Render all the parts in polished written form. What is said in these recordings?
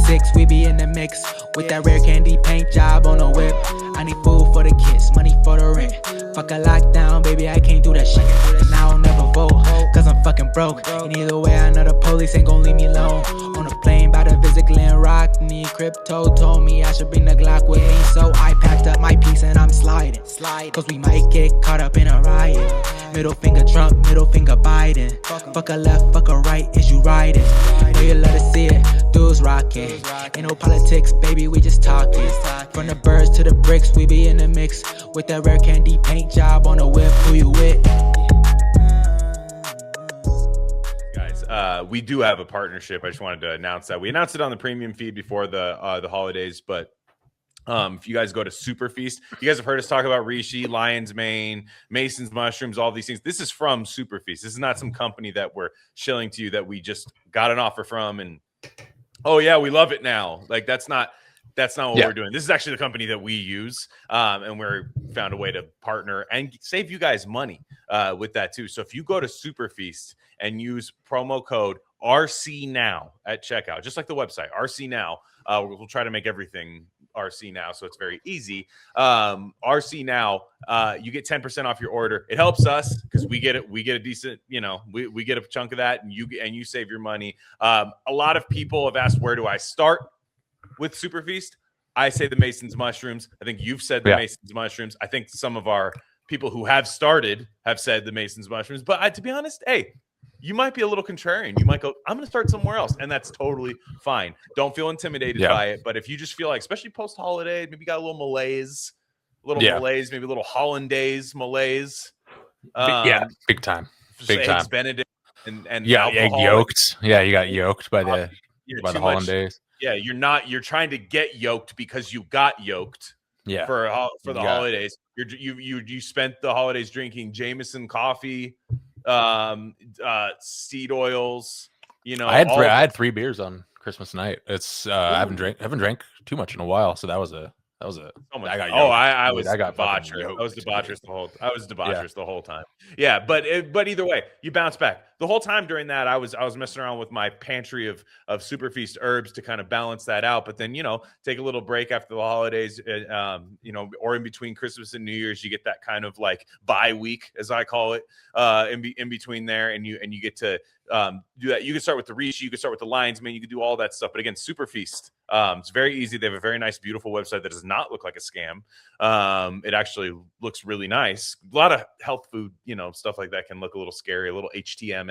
6, we be in the mix with that rare candy paint job on the whip. I need food for the kids, money for the rent. Fuck a lockdown, baby, I can't do that shit. And I don't never vote, cause I'm fucking broke. And either way, I know the police ain't gon' leave me alone. On a plane by to visit Glen Rock, need crypto, told me I should bring the Glock with me. So I packed up my piece and I'm sliding. Cause we might get caught up in a riot. Middle finger Trump, middle finger Biden. Fuck a left, fuck a right, is you riding? Know you love to see it, dudes rocking. Ain't no politics, baby, we just talking. From the birds to the bricks, we be in the mix with that rare candy paint job on the whip. Who you with? Guys, we do have a partnership. I just wanted to announce that. We announced it on the premium feed before the holidays, but if you guys go to Super Feast, you guys have heard us talk about Rishi, Lion's Mane, Mason's Mushrooms, all these things. This is from Super Feast. This is not some company that we're shilling to you that we just got an offer from and, oh yeah, we love it now. Like that's not what we're doing. This is actually the company that we use, and we're found a way to partner and save you guys money with that too. So if you go to Super Feast and use promo code RC Now at checkout, just like the website RC Now, we'll try to make everything RC Now, so it's very easy. RC Now, you get 10% off your order. It helps us because we get a decent, we get a chunk of that, and you save your money. A lot of people have asked, where do I start with Super Feast? I say the Mason's Mushrooms. I think you've said the Mason's Mushrooms. I think some of our people who have started have said the Mason's Mushrooms. But to be honest, hey, you might be a little contrarian. You might go, I'm going to start somewhere else. And that's totally fine. Don't feel intimidated by it. But if you just feel like, especially post-holiday, maybe you got a little malaise, maybe a little hollandaise malaise. Big time. Big time. Benedict and yoked. Yeah, you got yoked by the hollandaise. Yeah, you're trying to get yoked because you got yoked. Yeah. For the holidays. You spent the holidays drinking Jameson coffee, seed oils, I had 3 beers on Christmas night. It's I haven't drank too much in a while, so that was a oh my god. I was debaucherous the whole time. Yeah, but either way, you bounce back. The whole time during that, I was messing around with my pantry of Super Feast herbs to kind of balance that out. But then, take a little break after the holidays, or in between Christmas and New Year's, you get that kind of like bye week, as I call it, in between there, and you get to do that. You can start with the Rishi, you can start with the Lion's Mane, you can do all that stuff. But again, Super Feast, it's very easy. They have a very nice, beautiful website that does not look like a scam. It actually looks really nice. A lot of health food, stuff like that can look a little scary, a little HTML-y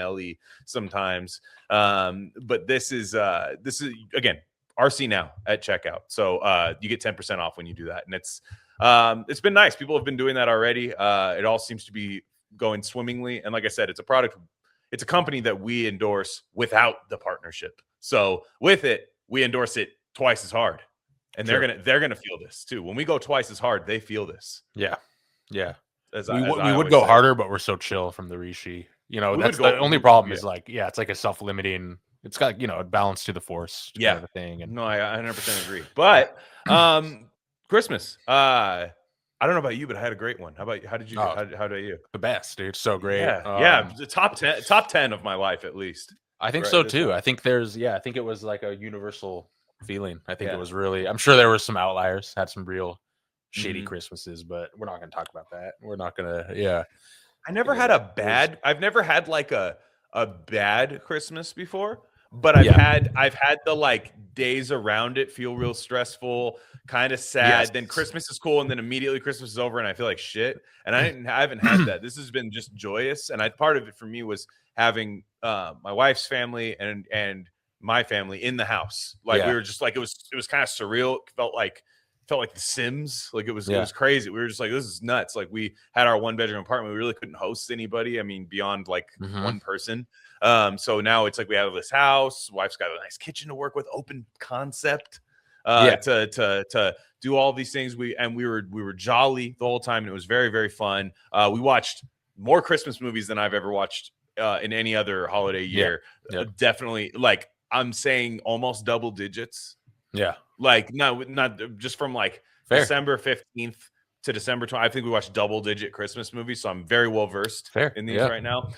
sometimes. But this is again, RC Now at checkout. So you get 10% off when you do that. And it's been nice. People have been doing that already. It all seems to be going swimmingly. And like I said, it's a company that we endorse without the partnership. So with it, we endorse it twice as hard. And they're gonna feel this too. When we go twice as hard, they feel this. Yeah. We would go harder, but we're so chill from the Rishi. That's the only problem is it's like a self-limiting. It's got a balance to the force. Kind of a thing. And no, I 100% agree. But Christmas. I don't know about you, but I had a great one. How did you? How about you? The best, dude. So great. Yeah. The top 10 of my life at least. I think so too. I think I think it was like a universal feeling. I think it was really. I'm sure there were some outliers. Had some real shady Christmases, but we're not going to talk about that. We're not going to. Yeah. I never had I've never had like a bad Christmas before, but I've had the like days around it feel real stressful, kind of sad. Yes. Then Christmas is cool, and then immediately Christmas is over, and I feel like shit. And I haven't had that. This has been just joyous, and part of it for me was having my wife's family and my family in the house. Like we were just like it was kind of surreal. It felt like The Sims. Like it was crazy. We were just like, this is nuts. Like we had our 1-bedroom apartment. We really couldn't host anybody. I mean, beyond like one person. So now it's like we have this house. Wife's got a nice kitchen to work with, open concept to do all these things. We were jolly the whole time, and it was very, very fun. We watched more Christmas movies than I've ever watched in any other holiday year. Definitely, like I'm saying, almost double digits. Yeah. Like not just from like December 15th to December 20. I think we watched double-digit Christmas movies, so I'm very well versed in these right now.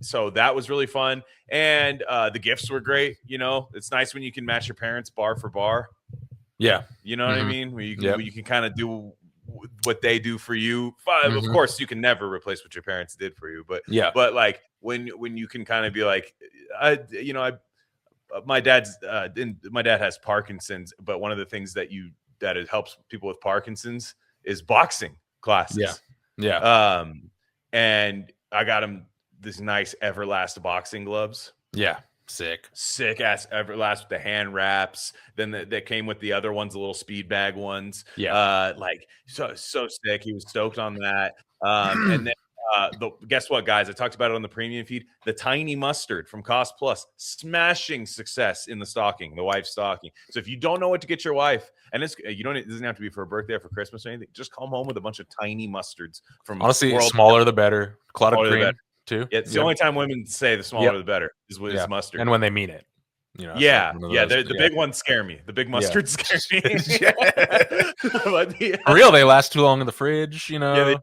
So that was really fun, and the gifts were great. You know, it's nice when you can match your parents bar for bar. Yeah, you know what I mean. Where you can kind of do what they do for you. Of course, you can never replace what your parents did for you, but but like when you can kind of be like, my dad has Parkinson's, but one of the things that it helps people with Parkinson's is boxing classes. And I got him this nice Everlast boxing gloves. Sick ass Everlast with the hand wraps. Then that came with the other ones, the little speed bag ones. Like so sick. He was stoked on that. And then guess what, guys? I talked about it on the premium feed. The tiny mustard from Cost Plus, smashing success in the stocking, the wife's stocking. So if you don't know what to get your wife, and it doesn't have to be for a birthday or for Christmas or anything, just come home with a bunch of tiny mustards from honestly, smaller the better. Clotted cream too. Yeah, it's the only time women say the smaller the better is mustard, and when they mean it. You know, the big ones scare me. The big mustards scare me. For real, they last too long in the fridge. You know.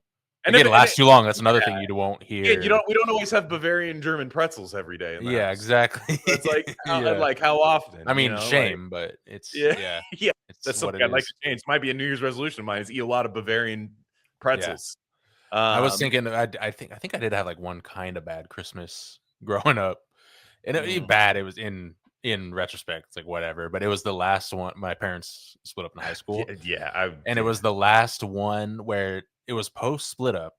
And it lasts too long. That's another thing you won't hear. We don't always have Bavarian German pretzels every day. In the house. Exactly. It's like like how often? I mean, shame, but it's That's something I'd like to change. Might be a New Year's resolution of mine is eat a lot of Bavarian pretzels. I was thinking, I think I did have like one kind of bad Christmas growing up, and it was bad. It was in retrospect, it's like whatever, but it was the last one. My parents split up in high school. It was the last one where it was post split up,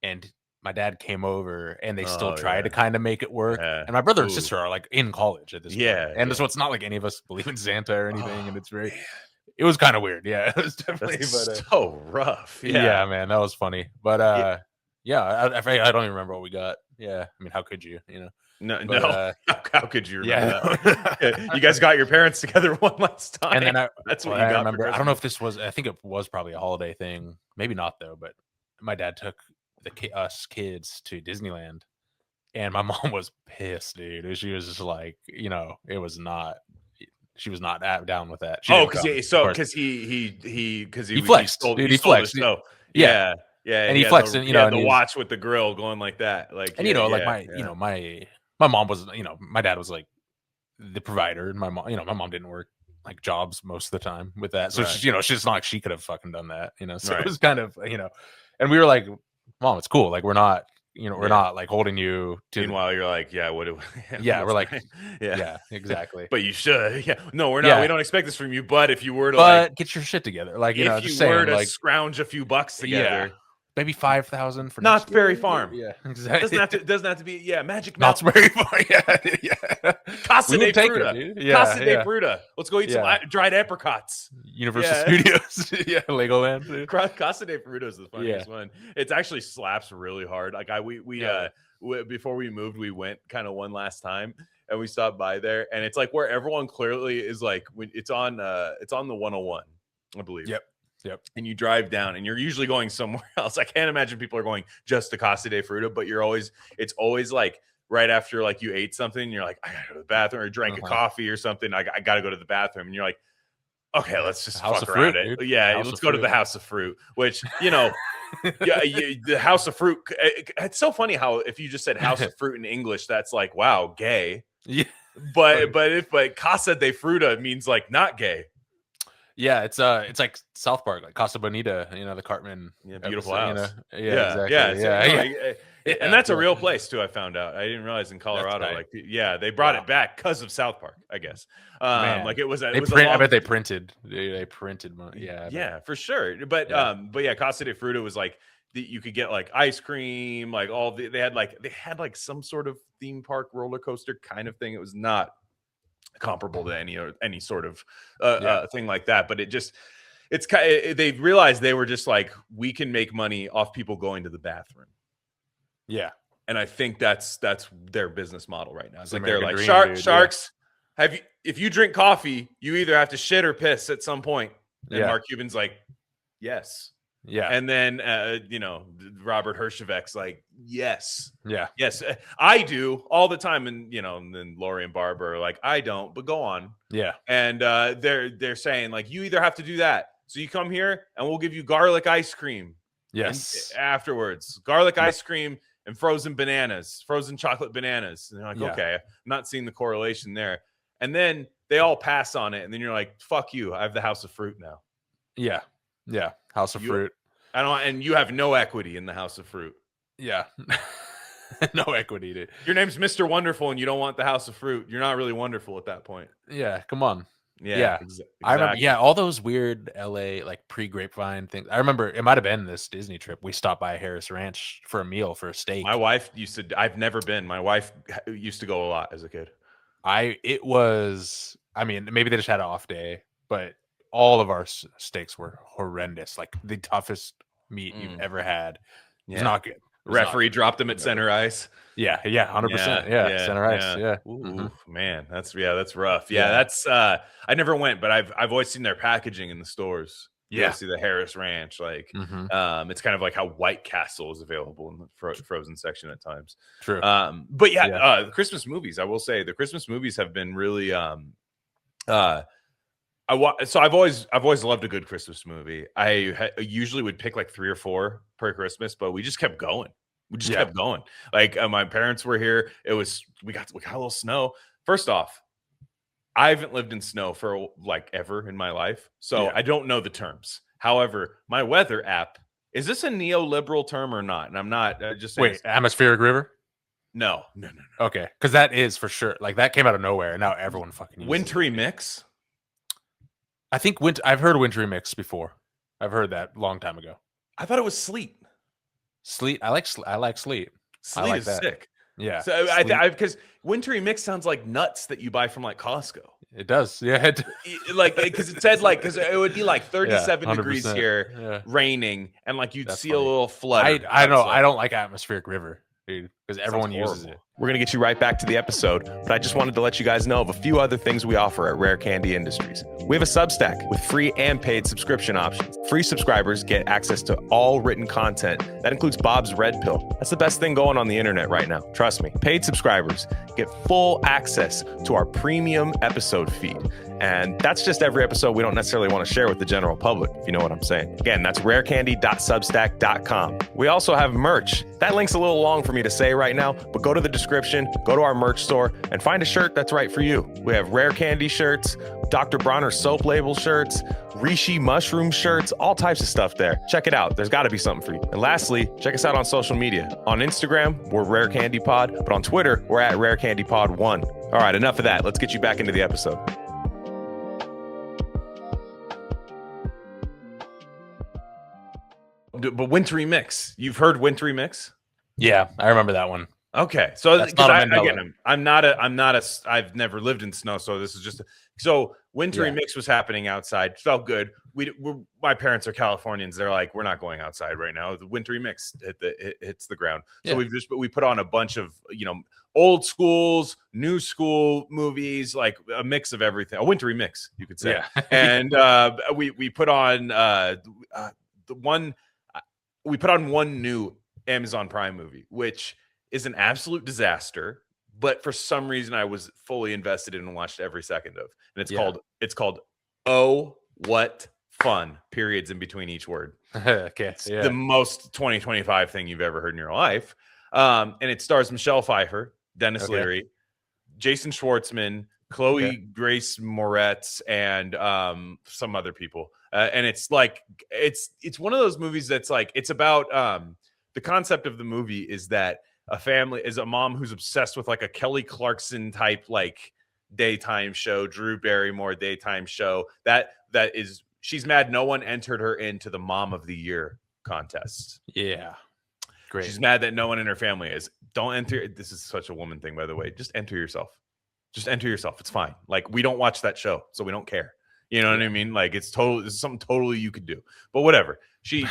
and my dad came over, and they still tried to kind of make it work. And my brother and sister are like in college at this point. And so it's not like any of us believe in Santa or anything, and it's very. It was kind of weird. Yeah, it was definitely so rough. Yeah, man, that was funny. But I don't even remember what we got. Yeah, I mean, how could you? You know. No. How could you remember that? You guys got your parents together one last time. And then that's what you got. Remember. I don't know if this was. I think it was probably a holiday thing. Maybe not though. But my dad took us kids to Disneyland, and my mom was pissed, dude. She was just like, it was not. She was not down with that. Because he flexed, dude. He flexed. Yeah. And he flexed, and the watch with the grill going like that, like, and my mom was, my dad was like the provider, and my mom didn't work like jobs most of the time with that, so she's not like she could have fucking done that, so it was kind of, and we were like, Mom, it's cool, like we're not, we're not like holding you to. Meanwhile, you're like, we're like, exactly. But you should, no, we're not. We don't expect this from you. But if you were to, get your shit together, like if you were to scrounge a few bucks together. Maybe 5,000 for Knott's Berry Farm. Yeah, exactly. Doesn't have to be. Magic Knott's Berry Farm. Casa de Fruta. Casa de Fruta. Let's go eat some dried apricots. Universal Studios. Legoland. Casa de Fruta is the funniest one. It actually slaps really hard. Like before we moved, we went kind of one last time, and we stopped by there, and it's like where everyone clearly is like when it's on the 101, I believe. Yep. And you drive down, and you're usually going somewhere else. I can't imagine people are going just to Casa de Fruta, but it's always like right after like you ate something, and you're like, I gotta go to the bathroom, or drank a coffee or something. I gotta go to the bathroom, and you're like, okay, let's just fuck around it. Dude. Let's go to the House of Fruit, which the House of Fruit. It's so funny how if you just said House of Fruit in English, that's like, wow, gay. Yeah, but Casa de Fruta means like not gay. Yeah, it's like South Park, like Casa Bonita, the Cartman, beautiful house. Exactly. And that's a real place too. I found out. I didn't realize in Colorado, they brought it back because of South Park, I guess. Like it was. I bet they printed. They printed money. Yeah, for sure. But Casa de Fruta was like you could get like ice cream, like they had some sort of theme park roller coaster kind of thing. It was not comparable to any sort of thing like that, but they realized they were just like, we can make money off people going to the bathroom. And I think that's their business model right now. It's like they're like, sharks, if you drink coffee, you either have to shit or piss at some point. And Mark Cuban's like, yes. And then Robert Herjavec's like, yes, I do all the time, and then Lori and Barbara are like, I don't, but go on. And they're saying like, you either have to do that So you come here and we'll give you garlic ice cream. Yes. And afterwards, garlic ice cream and frozen chocolate bananas. And you're like, okay, I'm not seeing the correlation there. And then they all pass on it. And then you're like, fuck you. I have the House of Fruit now. Yeah. Yeah. House of Fruit. And you have no equity in the House of Fruit. Yeah. No equity, dude. Your name's Mr. Wonderful and you don't want the House of Fruit. You're not really wonderful at that point. Yeah. Come on. Yeah. Exactly. I remember, all those weird LA like pre-grapevine things. I remember it might have been this Disney trip. We stopped by Harris Ranch for a meal for a steak. My wife I've never been. My wife used to go a lot as a kid. I mean, maybe they just had an off day, but all of our steaks were horrendous. Like the toughest meat you've ever had. It was not good. Referee dropped him at center ice. Yeah, 100%. Yeah, center ice. Yeah. Ooh, man, that's rough. Yeah, that's I never went, but I've always seen their packaging in the stores. Yeah, see the Harris Ranch, like it's kind of like how White Castle is available in the frozen section at times. True. But the Christmas movies, I will say, the Christmas movies have been really so I've always loved a good Christmas movie. I usually would pick like 3 or 4 per Christmas, but we just kept going. Kept going. Like my parents were here. We got a little snow. First off, I haven't lived in snow for like ever in my life, so I don't know the terms. However, my weather app, is this a neoliberal term or not? And I'm not just saying. Wait, atmospheric river? No. Okay, because that is for sure. Like that came out of nowhere, and now everyone fucking uses Wintry Mix. I think I've heard wintry mix before. I've heard that long time ago. I thought it was sleet. Sleet. I like sleet. Sleet is sick. Yeah. So because wintry mix sounds like nuts that you buy from like Costco. It does. Yeah. Like because it said like because it would be like 37 degrees here, raining, and like you'd see a little flood. I know. I don't like atmospheric river, dude, because everyone uses it. We're going to get you right back to the episode, but I just wanted to let you guys know of a few other things we offer at Rare Candy Industries. We have a Substack with free and paid subscription options. Free subscribers get access to all written content. That includes Bob's Red Pill. That's the best thing going on the internet right now. Trust me. Paid subscribers get full access to our premium episode feed. And that's just every episode we don't necessarily want to share with the general public, if you know what I'm saying. Again, that's rarecandy.substack.com. We also have merch. That link's a little long for me to say right now, but go to the description, go to our merch store, and find a shirt that's right for you. We have Rare Candy shirts, Dr. Bronner soap label shirts, Rishi mushroom shirts, all types of stuff there. Check it out. There's got to be something for you. And lastly, check us out on social media. On Instagram, we're Rare Candy Pod, but on Twitter, we're at Rare Candy Pod 1. All right, enough of that. Let's get you back into the episode. But wintry mix, you've heard wintry mix? Yeah, I remember that one. Okay, so I've never lived in snow, so this is just so wintry mix was happening outside. It felt good. My parents are Californians. They're like, we're not going outside right now. The wintry mix hits the ground. So we put on a bunch of old schools, new school movies, like a mix of everything. A wintry mix, you could say. Yeah. And we put on we put on one new Amazon Prime movie, which is an absolute disaster, but for some reason I was fully invested in and watched every second of. And it's called Oh What Fun, periods in between each word. Okay. It's the most 2025 thing you've ever heard in your life. And it stars Michelle Pfeiffer, Dennis Leary, Jason Schwartzman, Chloe Grace Moretz, and some other people. And it's like it's one of those movies that's like it's about the concept of the movie is that a mom who's obsessed with like a Kelly Clarkson type like daytime show, Drew Barrymore daytime show. That is she's mad no one entered her into the Mom of the Year contest. Yeah. Great. She's mad that no one in her family is. Don't enter. This is such a woman thing, by the way. Just enter yourself. Just enter yourself. It's fine. Like we don't watch that show, so we don't care. You know what I mean? Like it's something totally you could do. But whatever. She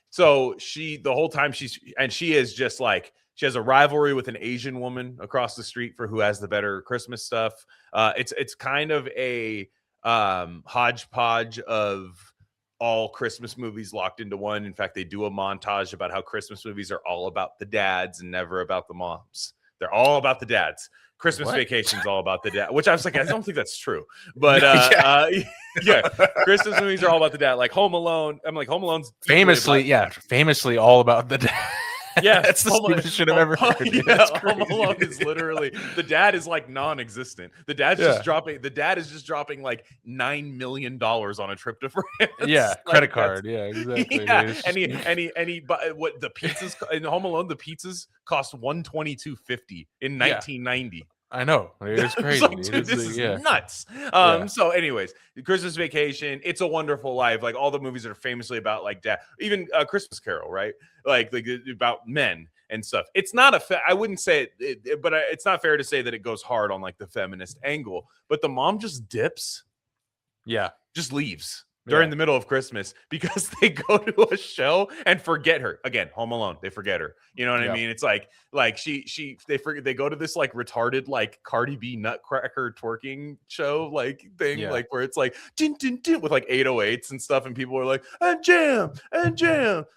so she the whole time she is just like she has a rivalry with an Asian woman across the street for who has the better Christmas stuff. It's kind of a hodgepodge of all Christmas movies locked into one. In fact, they do a montage about how Christmas movies are all about the dads and never about the moms. They're all about the dads. Christmas What? Vacation's all about the dad, which I was like, I don't think that's true. But yeah, Christmas movies are all about the dad. Like Home Alone. I'm like, Home Alone's famously all about the dad. Yeah, that's the stupidest shit I've ever heard. Yeah, Home Alone is literally the dad is like non-existent. The dad's just dropping. The dad is just dropping like $9 million on a trip to France. Yeah, like, credit card. Yeah, exactly. Yeah, and he but what the pizzas in Home Alone, the pizzas cost $122.50 in 1990. I know. It's crazy. Like, dude, this is nuts. So anyways, Christmas Vacation, It's a Wonderful Life, like all the movies that are famously about like dad, even Christmas Carol, right? Like about men and stuff. It's not I wouldn't say it, but it's not fair to say that it goes hard on like the feminist angle, but the mom just dips. Yeah. Just leaves during the middle of Christmas because they go to a show and forget her. Again, Home Alone, they forget her. You know what I mean? It's like they go to this like retarded like Cardi B Nutcracker twerking show like thing, like where it's like din, din, din, with like 808s and stuff, and people are like, and jam,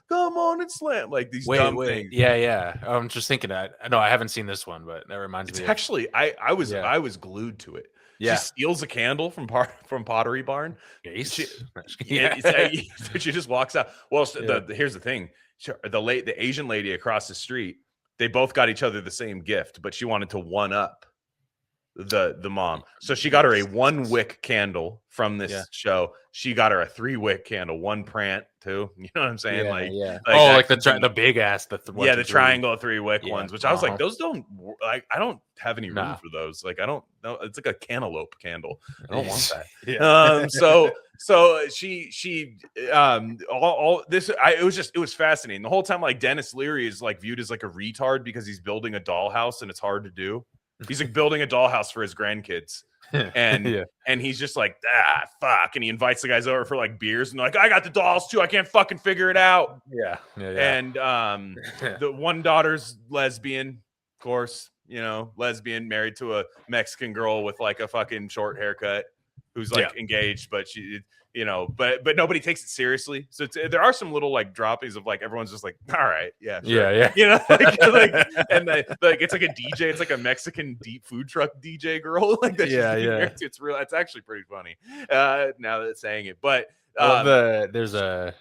come on and slam, like these dumb things. Yeah. I'm just thinking that. No, I haven't seen this one, but that reminds me. Actually, I was glued to it. Yeah. She steals a candle from Pottery Barn. She just walks out. Well, here's the thing. The Asian lady across the street, they both got each other the same gift, but she wanted to one up the mom. So she got her a 1-wick candle from this show. She got her a 3-wick candle, 1 prant too. You know what I'm saying? Like the big ass, the triangle 3-wick ones, which I was like, those don't like. I don't have any room for those. Like I don't know. It's like a cantaloupe candle. I don't want that. So she all this. It was fascinating the whole time. Like Dennis Leary is like viewed as like a retard because he's building a dollhouse and it's hard to do. He's like building a dollhouse for his grandkids. And he's just like, fuck. And he invites the guys over for like beers and like, I got the dolls too. I can't fucking figure it out. Yeah. And the one daughter's lesbian, of course, lesbian, married to a Mexican girl with like a fucking short haircut who's like engaged, but she, but nobody takes it seriously. So there are some little like droppings of like everyone's just like, all right, sure. And it's like a DJ, it's like a Mexican deep food truck DJ girl, like that. It's real. It's actually pretty funny. Now that it's saying it, but there's an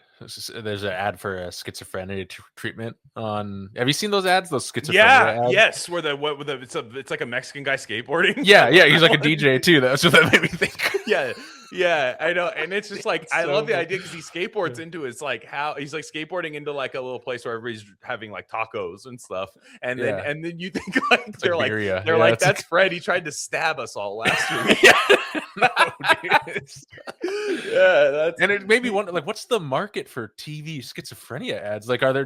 ad for a schizophrenia treatment on. Have you seen those ads? Those schizophrenia ads? Yes. Where it's like a Mexican guy skateboarding. Yeah. He's like a DJ too. That's what that made me think. Yeah, I know, and it's just like I love the idea because he skateboards into it's like how he's like skateboarding into like a little place where everybody's having like tacos and stuff, and then you think like they're like that's Fred. He tried to stab us all last week. And it made me wonder, like, what's the market for TV schizophrenia ads? Like, are there?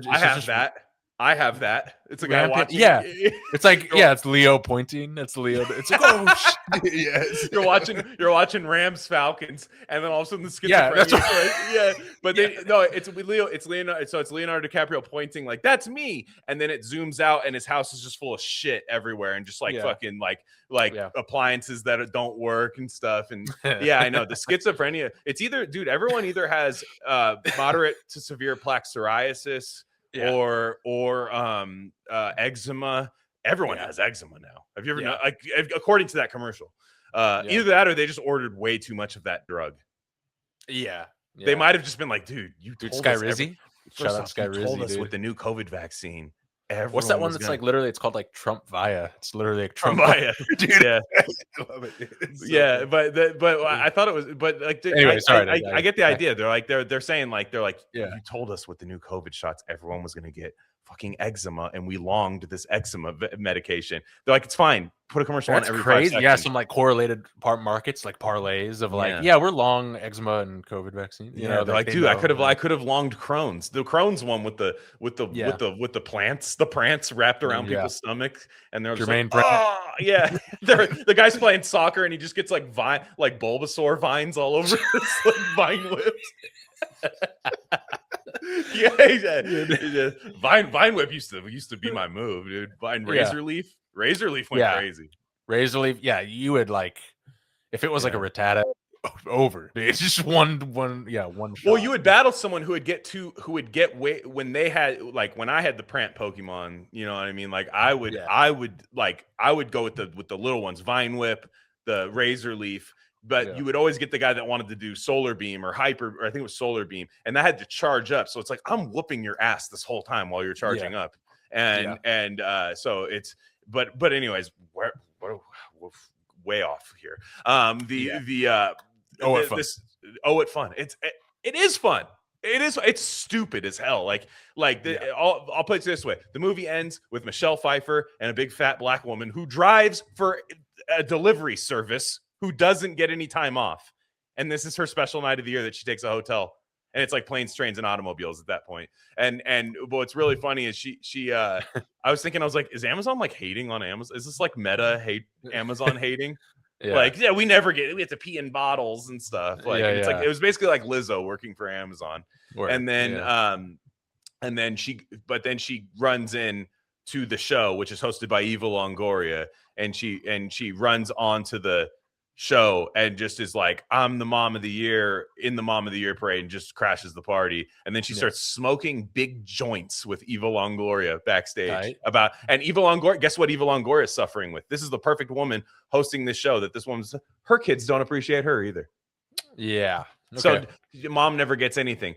I have that. It's a guy watching. Yeah, it's like it's Leo pointing. It's Leo. It's like yes. You're watching Rams Falcons, and then all of a sudden the schizophrenia. But it's Leo. It's Leonardo. So it's Leonardo DiCaprio pointing like that's me, and then it zooms out, and his house is just full of shit everywhere, and just like fucking like appliances that don't work and stuff. And I know the schizophrenia. It's either, dude. Everyone either has moderate to severe plaque psoriasis. Or eczema. Everyone has eczema now. Have you ever known, like according to that commercial? Either that or they just ordered way too much of that drug. They might have just been like, dude, you told Sky us Rizzy. Shout out Sky Rizzy, told us with the new COVID vaccine. What's that one that's like literally? It's called like Trump Via. It's literally like Trump Via, dude. Yeah, I love it. But I thought it was. But like, anyway, I get the idea. They're saying like you told us with the new COVID shots, everyone was gonna get fucking eczema, and we longed this eczema medication. They're like, it's fine. Put a commercial on every 5 seconds. Yeah, some like correlated markets, like parlays of like, we're long eczema and COVID vaccine. They're like, dude, I could have longed Crohn's. The Crohn's one with the plants, the prants wrapped around people's stomach, and they're just like, the guy's playing soccer, and he just gets like Bulbasaur vines all over his like vine whips. Vine whip used to be my move, dude. Razor Leaf went crazy. Razor Leaf, you would like if it was like a Rattata over. It's just one shot. Well, you would battle someone who would get way when they had like when I had the Prant Pokemon, you know what I mean? Like I would go with the little ones, Vine Whip, the Razor Leaf, but you would always get the guy that wanted to do Solar Beam or Hyper, or I think it was Solar Beam, and that had to charge up. So it's like I'm whooping your ass this whole time while you're charging up. And so it's but anyways, we're way off here. It fun. It is fun. It's stupid as hell. I'll put it this way: the movie ends with Michelle Pfeiffer and a big fat black woman who drives for a delivery service who doesn't get any time off, and this is her special night of the year that she takes a hotel, and it's like planes, trains, and automobiles at that point. And what's really funny is she I was thinking, I was like, is Amazon like hating on Amazon? Is this like meta hate Amazon hating? We never we have to pee in bottles and stuff. It's like it was basically like Lizzo working for Amazon. And then she runs in to the show, which is hosted by Eva Longoria, and she runs onto the show and just is like, I'm the mom of the year in the mom of the year parade, and just crashes the party. And then she starts smoking big joints with Eva Longoria backstage and Eva Longoria, guess what Eva Longoria is suffering with? This is the perfect woman hosting this show that her kids don't appreciate her either. Okay. So mom never gets anything.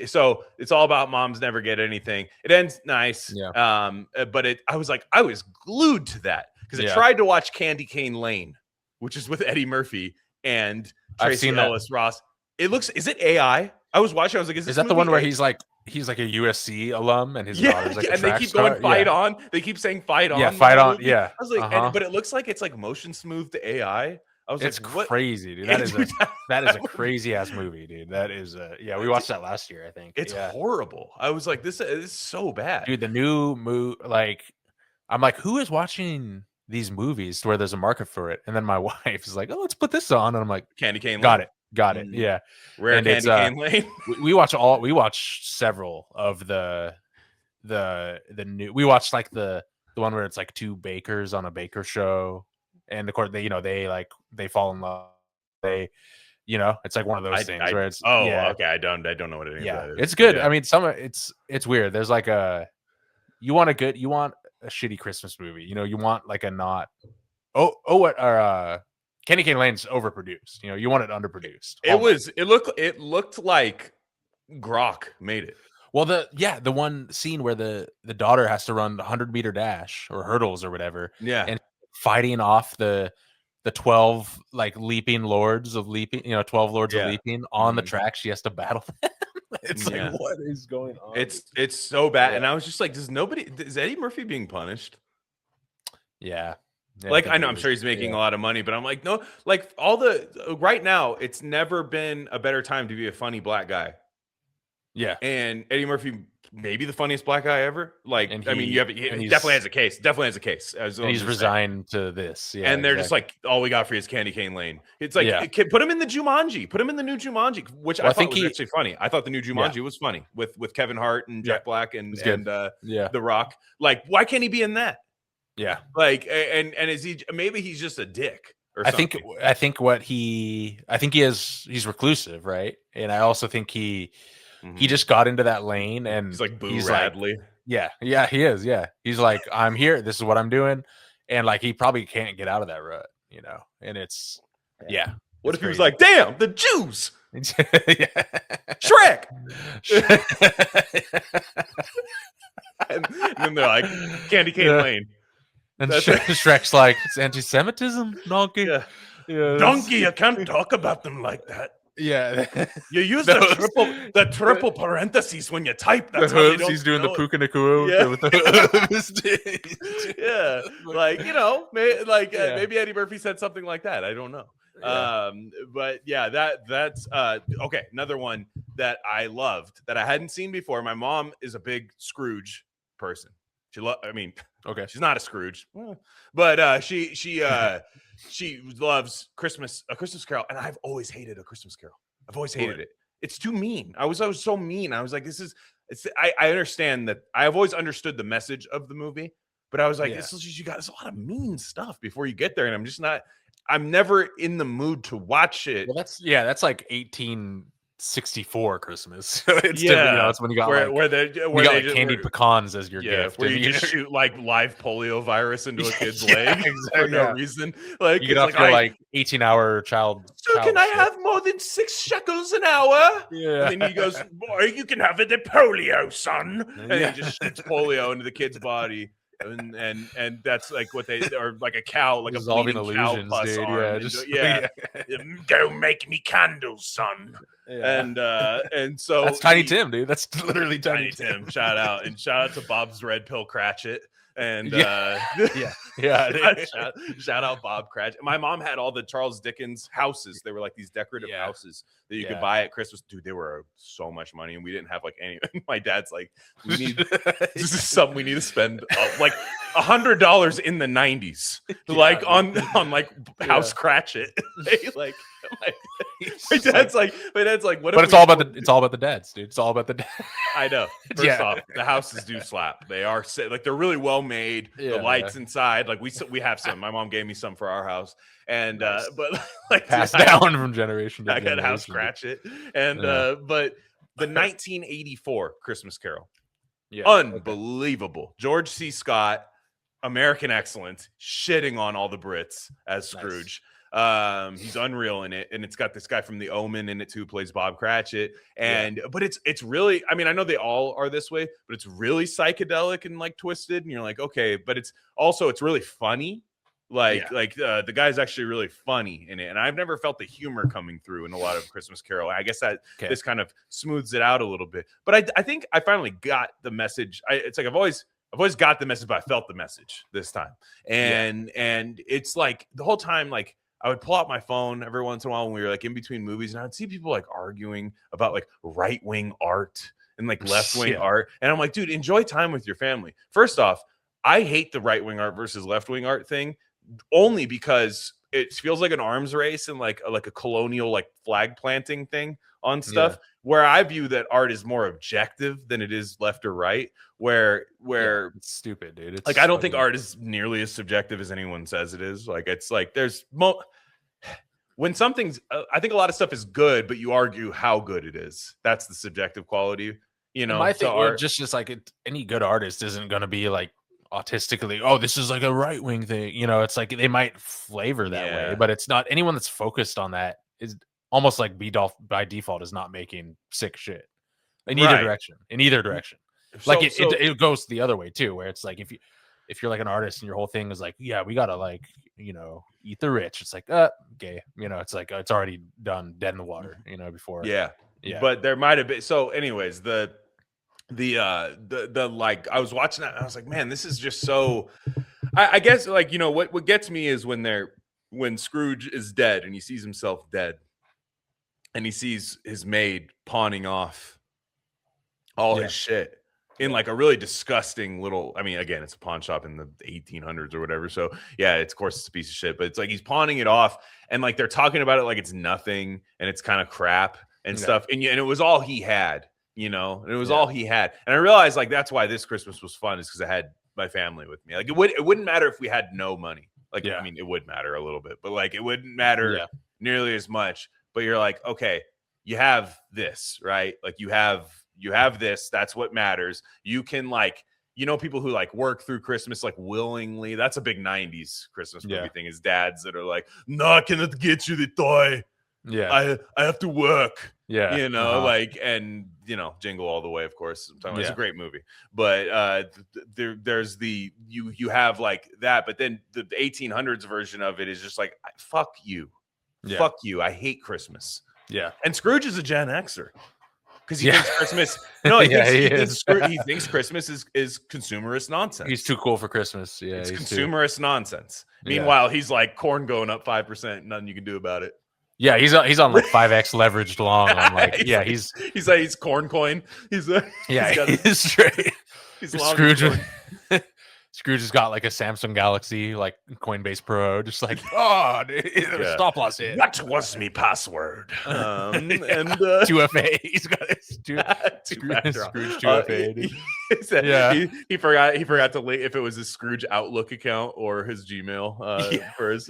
So it's all about moms never get anything. It ends nice. But I was glued to that because I tried to watch Candy Cane Lane, which is with Eddie Murphy and Tracy Ellis Ross. Is it AI? I was watching. I was like, is that the one where he's like a USC alum and his daughter's like a and they keep going fight on. They keep saying fight on. Yeah, fight on. Yeah. I was like, but it looks like it's like motion smooth to AI. I was it's like, what? Crazy, dude. That is a crazy ass movie, dude. That is we watched that last year, I think. It's horrible. I was like, this is so bad. Dude, the new movie, I'm like, who is watching these movies to where there's a market for it? And then my wife is like, oh, let's put this on. And I'm like, Candy Cane Got Lane. it. Yeah. Rare and Candy Cane Lane. we watch several of the new, we watched like the one where it's like two bakers on a baker show. And of course they fall in love. It's like one of those things where it's okay. I don't know what it is. It's good. Yeah. I mean, it's weird. There's like you want a shitty Christmas movie. You want like a not Candy Cane Lane's overproduced. You want it underproduced. It looked like Grok made it. Well, the one scene where the daughter has to run the 100-meter dash or hurdles or whatever. Yeah. And fighting off the 12 like leaping lords of leaping, 12 lords of leaping on the track. She has to battle them. It's like, what is going on? It's so bad. And I was just like, is Eddie Murphy being punished? Yeah. I know, I'm sure he's making a lot of money, but I'm like, no, like right now, it's never been a better time to be a funny black guy. Yeah. And Eddie Murphy, maybe the funniest black guy ever. He definitely has a case. And he's resigned to this. Yeah. And they're just like, all we got for you is Candy Cane Lane. It's like, put him in the Jumanji. Put him in the new Jumanji, which I thought was actually funny. I thought the new Jumanji was funny with Kevin Hart and Jack Black and The Rock. Like, why can't he be in that? Yeah. And is he, maybe he's just a dick or something. I think he's reclusive, right? And I also think he just got into that lane and he's like Boo Radley. He is. Yeah. He's like, I'm here. This is what I'm doing. And like, he probably can't get out of that rut, and it's, What if he was like, damn, the Jews? Shrek. and then they're like, Candy Cane Lane. And Shrek's like, it's anti-Semitism, donkey. Donkey, you can't talk about them like that. Yeah. You use the triple parentheses when you type. That's how he's doing the puka nakua. Maybe Eddie Murphy said something like that. I don't know. That's okay. Another one that I loved that I hadn't seen before. My mom is a big Scrooge person. She's not a Scrooge, but she loves A Christmas Carol, and I've always hated A Christmas Carol. I've always hated it. It's too mean. I was so mean. I was like, I understand that. I've always understood the message of the movie, but I was like, you got a lot of mean stuff before you get there, and I'm just not. I'm never in the mood to watch it. Well, that's like 1864 Christmas. So it's different, it's when you got candied pecans as your gift, where you just shoot like live polio virus into a kid's leg for no reason. Like you get off your like 18-hour child. So can I have more than 6 shekels an hour? Yeah. And then he goes, boy, you can have the polio, son. And he just shoots polio into the kid's body. And that's like what they are, like a cow, like dissolving a bleeding illusions, cow pus dude. arm. Go make me candles, son. Yeah. And so that's Tiny Tim, dude. That's literally Tiny Tim. Shout out to Bob's Red Pill Cratchit. And shout out Bob Cratchit. My mom had all the Charles Dickens houses. They were like these decorative houses that you could buy at Christmas. Dude, they were so much money, and we didn't have like any. My dad's like, this is something we need to spend like $100 in the 90s, like on like House Cratchit. like my dad's like, what? But it's all about the dads, dude. It's all about the dads. I know. First off, the houses do slap. They are like they're really well made. The lights inside, like we have some. My mom gave me some for our house, and but like passed down from generation to generation. I got House Cratchit, and but the 1984 Christmas Carol, unbelievable. George C. Scott, American excellence, shitting on all the Brits as Scrooge. He's unreal in it, and it's got this guy from The Omen in it too, plays Bob Cratchit. And but it's really, I mean, I know they all are this way, but it's really psychedelic and like twisted, and you're like, okay, but it's really funny. The guy's actually really funny in it, and I've never felt the humor coming through in a lot of Christmas Carol. I guess that this kind of smooths it out a little bit, but I think I finally got the message. It's like I've always got the message, but I felt the message this time, and it's like the whole time, like I would pull out my phone every once in a while when we were like in between movies, and I'd see people like arguing about like right-wing art and like left-wing art, and I'm like, dude, enjoy time with your family. First off, I hate the right-wing art versus left-wing art thing, only because it feels like an arms race and like a colonial like flag planting thing on stuff, where I view that art is more objective than it is left or right, where it's stupid, dude. It's like I don't think art is nearly as subjective as anyone says it is. Like it's like there's when something's I think a lot of stuff is good, but you argue how good it is. That's the subjective quality, my thing just like any good artist isn't going to be like autistically, this is like a right-wing thing, it's like they might flavor that way, but it's not. Anyone that's focused on that is almost like by default is not making sick shit in either direction. Like it goes the other way too, where it's like if you're like an artist and your whole thing is like, we gotta like eat the rich, it's like gay, it's like it's already done, dead in the water, before. But there might have been. So anyways, the like I was watching that and I was like, man, this is just so I guess like what gets me is when Scrooge is dead and he sees himself dead and he sees his maid pawning off all his shit in like a really disgusting little, I mean, again, it's a pawn shop in the 1800s or whatever, so of course it's a piece of shit, but it's like he's pawning it off and like they're talking about it like it's nothing and it's kind of crap and stuff, and it was all he had. And it was all he had. And I realized like that's why this Christmas was fun, is because I had my family with me. Like it wouldn't matter if we had no money. Like I mean, it would matter a little bit, but like it wouldn't matter nearly as much. But you're like, okay, you have this, right? Like you have this. That's what matters. You can like, people who like work through Christmas like willingly. That's a big 90s Christmas movie thing, is dads that are like, no, I cannot get you the toy. I have to work. Like, and Jingle All the Way, of course. It's a great movie, but there's you have like that, but then the 1800s version of it is just like, fuck you, I hate Christmas. And Scrooge is a Gen Xer because he thinks Christmas. No, he thinks Christmas is consumerist nonsense. He's too cool for Christmas. It's consumerist nonsense. Meanwhile, he's like, corn going up 5%, nothing you can do about it. Yeah, he's on like 5x leveraged long. On like, he's corn coin. He's straight. He's Scrooge. Scrooge has got like a Samsung Galaxy, like Coinbase Pro, just like, oh, stop loss hit. What was me password? And 2FA. He's got his Scrooge 2FA. He forgot to link if it was his Scrooge Outlook account or his Gmail.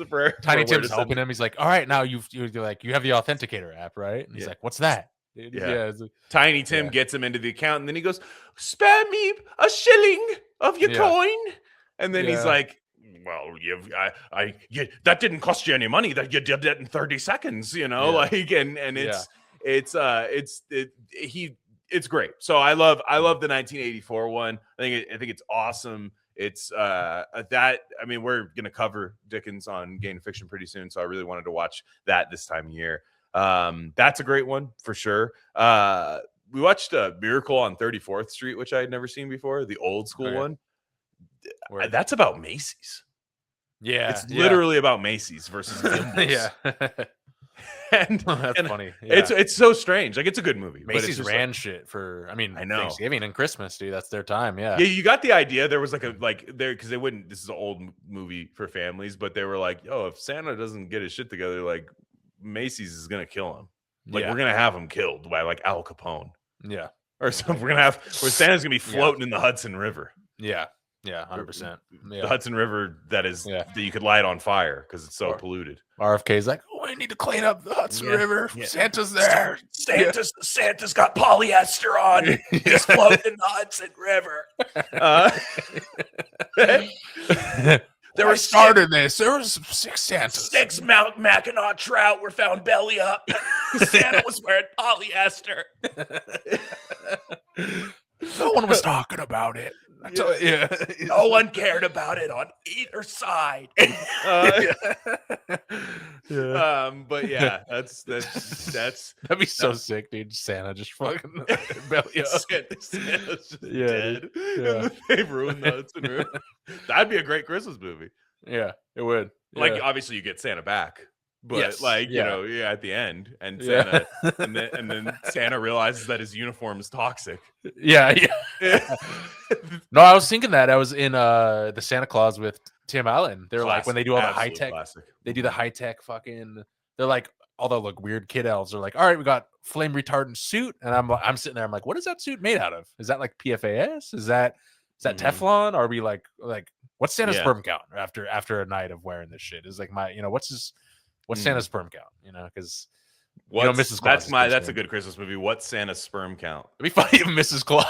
For Tiny Tim's helping him. He's like, all right, now you have the Authenticator app, right? And he's like, what's that? Dude? Yeah. Tiny Tim gets him into the account, and then he goes, "Spare me a shilling of your coin." And then he's like, "Well, that didn't cost you any money. That you did that in 30 seconds, like, and it's great. So I love the 1984 one. I think it's awesome. It's that, I mean, we're gonna cover Dickens on Game of Fiction pretty soon, so I really wanted to watch that this time of year. That's a great one for sure. We watched Miracle on 34th Street, which I had never seen before, the old school one. That's about Macy's. Yeah, it's literally about Macy's versus Gimbals. And that's funny. It's so strange. Like, it's a good movie. Macy's ran shit for, I know, Thanksgiving and Christmas, dude. That's their time. Yeah. You got the idea. There was because they wouldn't. This is an old movie for families, but they were like, "Oh, if Santa doesn't get his shit together, like, Macy's is gonna kill him. Like, we're gonna have him killed by like Al Capone, or something. We're gonna have where Santa's gonna be floating in the Hudson River. 100%. The Hudson River that you could light on fire because it's so polluted. RFK's like, oh, I need to clean up the Hudson River. Santa's there. Santa's got polyester on. He's floating in the Hudson River. There was started this. There was 6 Santas. 6 Mount Mackinac trout were found belly up. Santa was wearing polyester. No one was talking about it. No one cared about it on either side. But yeah, that's that'd be so sick, dude. Santa just fucking belly up. Santa's just dead. Yeah. They've ruined the Hudson River. That'd be a great Christmas movie. Yeah, it would. Like, obviously you get Santa back. But at the end, and Santa, and then Santa realizes that his uniform is toxic. No, I was thinking that I was in the Santa Claus with Tim Allen. They're like, when they do all the high tech, they do the high tech fucking. They're like all the weird kid elves are like, all right, we got flame retardant suit, and I'm sitting there, I'm like, what is that suit made out of? Is that like PFAS? Is that Teflon? Or are we like what's Santa's sperm count after a night of wearing this shit? Is like what's Santa's sperm count? Because Mrs. Claus. That's a good Christmas movie. What's Santa's sperm count? It'd be funny if Mrs. Claus,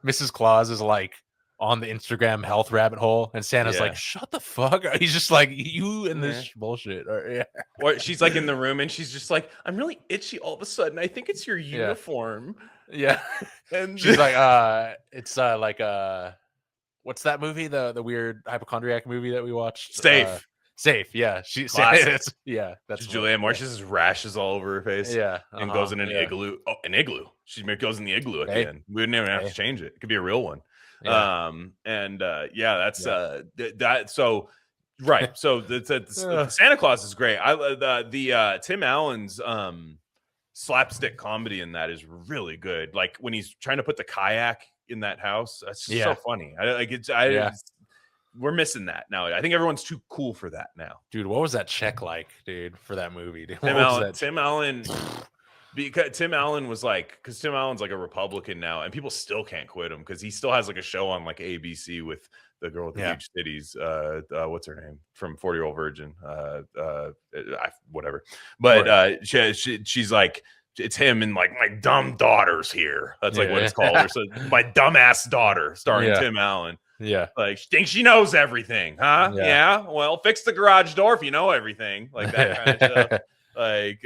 Mrs. Claus is like on the Instagram health rabbit hole, and Santa's like, "Shut the fuck up." He's just like, "You and this bullshit." Or she's like in the room, and she's just like, "I'm really itchy all of a sudden. I think it's your uniform." And she's like, "It's like what's that movie? The weird hypochondriac movie that we watched? Safe." Safe, yeah. That's Julianne Moore. She has rashes all over her face. And goes in an igloo. Oh, an igloo. She goes in the igloo at the end. We wouldn't even have to change it. It could be a real one. That's that. So right. So the Santa Claus is great. The Tim Allen's slapstick comedy in that is really good. Like when he's trying to put the kayak in that house, that's just so funny. We're missing that now. I think everyone's too cool for that now. Dude, what was that check like, dude, for that movie? Dude? Tim Allen, because Tim Allen was like, because Tim Allen's like a Republican now, and people still can't quit him because he still has like a show on like ABC with the girl with the huge titties. What's her name from 40-Year-Old Virgin? Whatever. But she's like, it's him and like, my dumb daughter's here. That's like what it's called. So my dumbass daughter, starring Tim Allen. Like, she thinks she knows everything, huh? Well, fix the garage door if you know everything, like that kind of stuff. Like,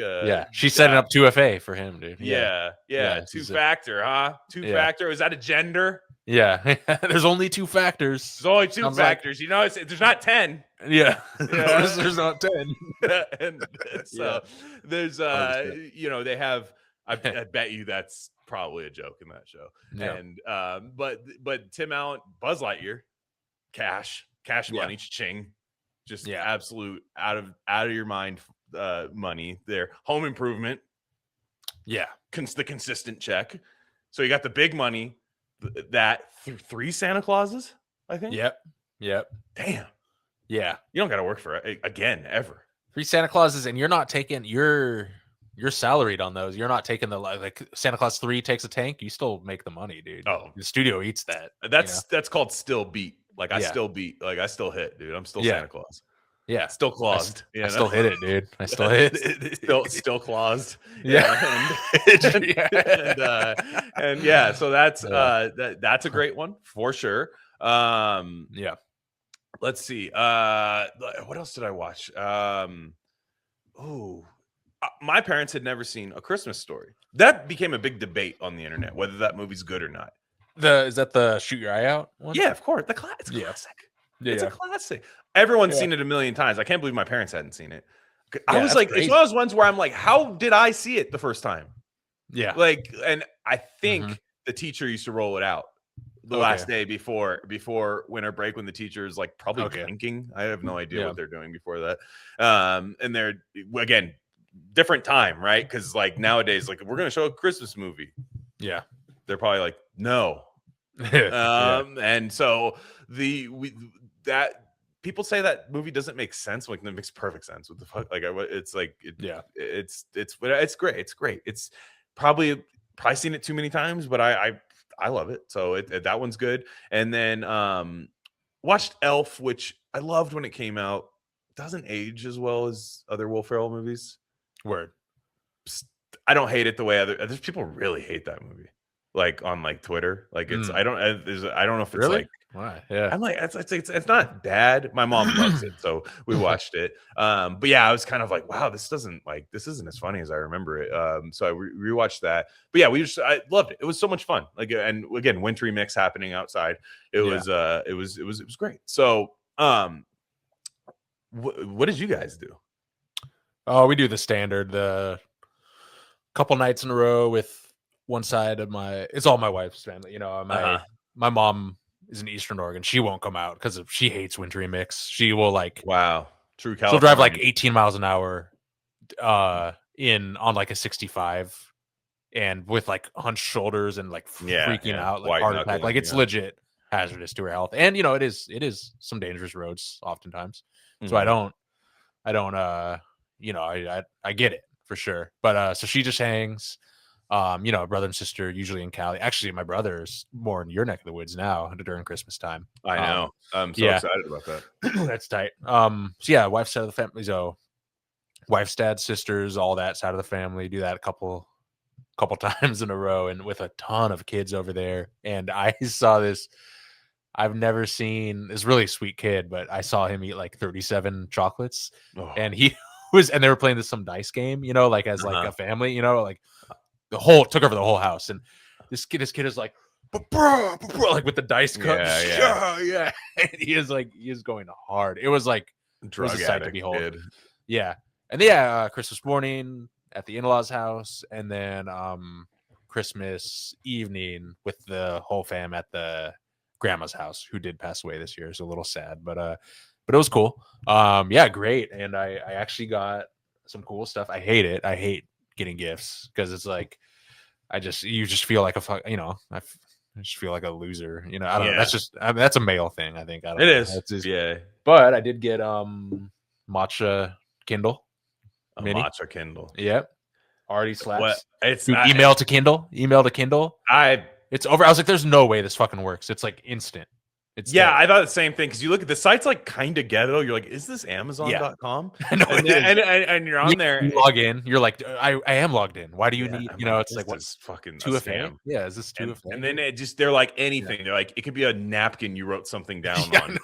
she's setting up 2FA for him, dude. Two-factor, huh? Two-factor. Is that a gender? There's only 2 factors. There's only 2 factors. There's not 10. There's not 10. And so there's they have. I bet you that's probably a joke in that show. And but Tim Allen, Buzz Lightyear, cash money, ching, just absolute out of your mind money there. Home Improvement, the consistent check. So you got the big money, that 3 Santa Clauses. I think. Yep. Damn. Yeah. You don't got to work for it again ever. Free Santa Clauses, and you're not taking you're salaried on those. You're not taking the like Santa Claus 3 takes a tank. You still make the money, dude. Oh, The studio eats that. that's called still beat. Like I Yeah. still beat. Like I still hit, dude. I'm still Yeah. Santa Claus. Yeah. Still claused. I still hit it, dude. I still hit it. still claused. Yeah. And yeah, so that's that's a great one for sure. Yeah. Let's see. What else did I watch? My parents had never seen A Christmas Story. That became a big debate on the internet whether that movie's good or not. Is that the Shoot Your Eye Out one? Yeah, of course. It's Yeah. classic. Yeah. It's a classic. Everyone's seen it a million times. I can't believe my parents hadn't seen it. I was that's like, crazy. it's one of those ones where I'm like, how did I see it the first time? Yeah. Like, and I think the teacher used to roll it out the last day before winter break when the teacher's like probably drinking. I have no idea what they're doing before that. And they're again different time, right? Because like nowadays, like we're gonna show a Christmas movie. Yeah. They're probably like, no. And so that people say that movie doesn't make sense. Like, that makes perfect sense. What the fuck? Like, it's like, it's great. It's great. It's probably seen it too many times, but I love it. So that one's good. And then watched Elf, which I loved when it came out. Doesn't age as well as other Will Ferrell movies. Word. I don't hate it the way other people really hate that movie. Like on like Twitter, like it's I don't know if it's really? Like why? Yeah, I'm like it's not bad. My mom loves it, so we watched it. But yeah, I was kind of like, wow, this isn't as funny as I remember it. So I rewatched that. But yeah, I loved it. It was so much fun. Like, and again, wintry mix happening outside. It was great. So what did you guys do? Oh, we do the standard, the couple nights in a row with one side of it's all my wife's family. You know, my mom is in Eastern Oregon. She won't come out because she hates wintry mix. She will like, wow, true California. She'll drive like 18 miles an hour on like a 65 and with like hunched shoulders and like freaking out, like heart attack. Like it's legit hazardous to her health. And you know, it is some dangerous roads oftentimes. So I don't you know, I get it for sure. But so she just hangs. You know, brother and sister usually in Cali. Actually, my brother's more in your neck of the woods now during Christmas time. I know. I'm so excited about that. That's tight. So yeah, wife's side of the family. So wife's dad, sisters, all that side of the family do that a couple times in a row, and with a ton of kids over there. And I saw this. I've never seen this really sweet kid, but I saw him eat like 37 chocolates, and he and they were playing some dice game, you know, like as like a family, you know, like. Took over the whole house, and this kid is like, like with the dice cups, yeah. And he is going hard. It was like it was a sight to behold. Kid. Yeah, and Christmas morning at the in-laws' house, and then Christmas evening with the whole fam at the grandma's house, who did pass away this year. It's a little sad, but it was cool. Yeah, great. And I actually got some cool stuff. I hate it. I hate getting gifts because it's like you just feel like I just feel like a loser, you know. I don't know. That's just that's a male thing, I think. I don't know. Is. Just, yeah. But I did get matcha Kindle. Matcha Kindle. Yep. Already slaps. It's email to Kindle. It's over. I was like, there's no way this fucking works. It's like instant. I thought the same thing because you look at the site's like kind of ghetto. You're like, is this Amazon.com? No, and you're on there. You log in. You're like, I am logged in. Why do you need? You know, it's like what's fucking to a fan? Yeah, is this to a fan? And then they're like anything. Yeah. They're like, it could be a napkin you wrote something down on,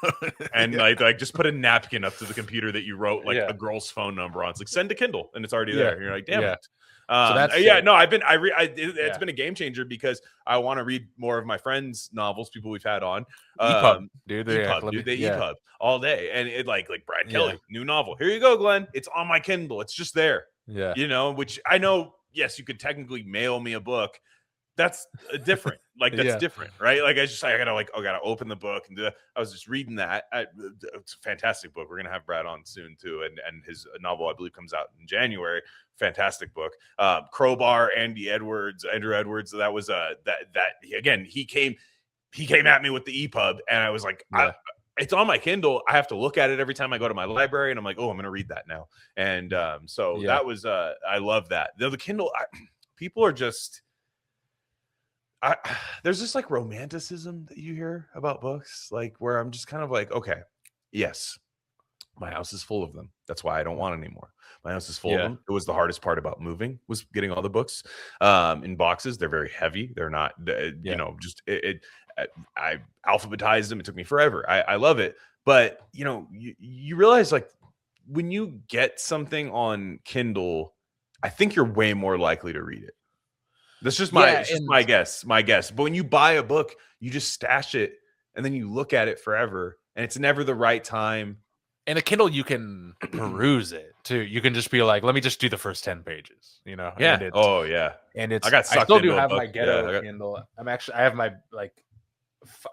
and like just put a napkin up to the computer that you wrote like a girl's phone number on. It's like send to Kindle, and it's already there. And you're like, damn it. So that's it's been a game changer because I want to read more of my friends' novels, people we've had on. EPUB, dude. EPUB all day, and it like Brad Kelly, new novel. Here you go, Glenn. It's on my Kindle. It's just there. Yeah, you know, which I know. Yes, you could technically mail me a book. That's different. Like that's different, right? Like I gotta open the book and do that. I was just reading that. It's a fantastic book. We're gonna have Brad on soon too, and his novel I believe comes out in January. Fantastic book. Crowbar, Andrew Edwards. That was that again. He came. he came at me with the EPUB, and I was like, it's on my Kindle. I have to look at it every time I go to my library, and I'm like, oh, I'm going to read that now. And so that was, I love that. The Kindle, people are just, there's just like romanticism that you hear about books, like where I'm just kind of like, okay, yes, my house is full of them. That's why I don't want any more. My house is full of them. It was the hardest part about moving, was getting all the books in boxes. They're very heavy. They're not, you know, just I alphabetized them. It took me forever. I love it. But, you know, you realize like when you get something on Kindle, I think you're way more likely to read it. That's just my guess. But when you buy a book, you just stash it and then you look at it forever, and it's never the right time. And a Kindle, you can peruse it too. You can just be like, let me just do the first 10 pages, you know? Yeah. And And it's, I still do have my ghetto Kindle. I have my, like,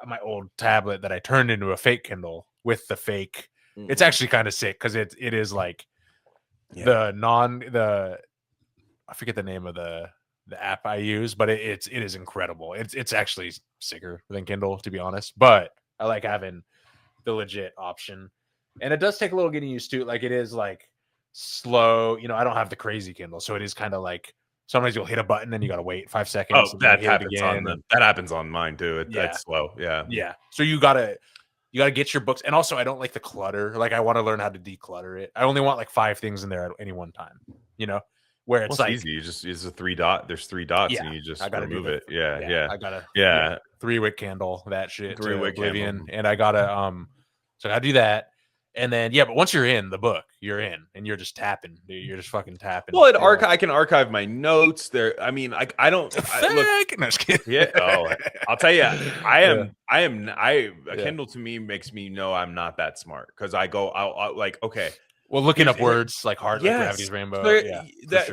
my old tablet that I turned into a fake Kindle with the fake. It's actually kind of sick because it is like I forget the name of the app I use, but it is incredible. It's actually sicker than Kindle, to be honest. But I like having the legit option, and it does take a little getting used to. Like, it is like slow. You know, I don't have the crazy Kindle, so it is kind of like sometimes you'll hit a button and you got to wait 5 seconds. Oh, that happens on mine too. That's slow. Yeah. So you gotta get your books, and also I don't like the clutter. Like, I want to learn how to declutter it. I only want like 5 things in there at any one time. You know. Where it's like easy. It's a 3 dot. There's 3 dots, and you just remove it. I got a 3-wick candle, that shit. 3-wick Oblivion, and I gotta so I do that, and then but once you're in the book, you're in, and you're just tapping. Dude, you're just fucking tapping. Well, I can archive my notes there. I mean, I don't. Look, no, just kidding. Yeah. Oh, I'll tell you, a Kindle to me makes me know I'm not that smart, because I'll like, okay. Well, looking up words like hard, like Gravity's Rainbow.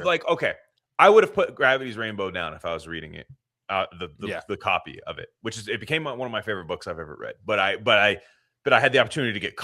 Like, okay, I would have put Gravity's Rainbow down if I was reading it, the copy of it, it became one of my favorite books I've ever read. But I had the opportunity to get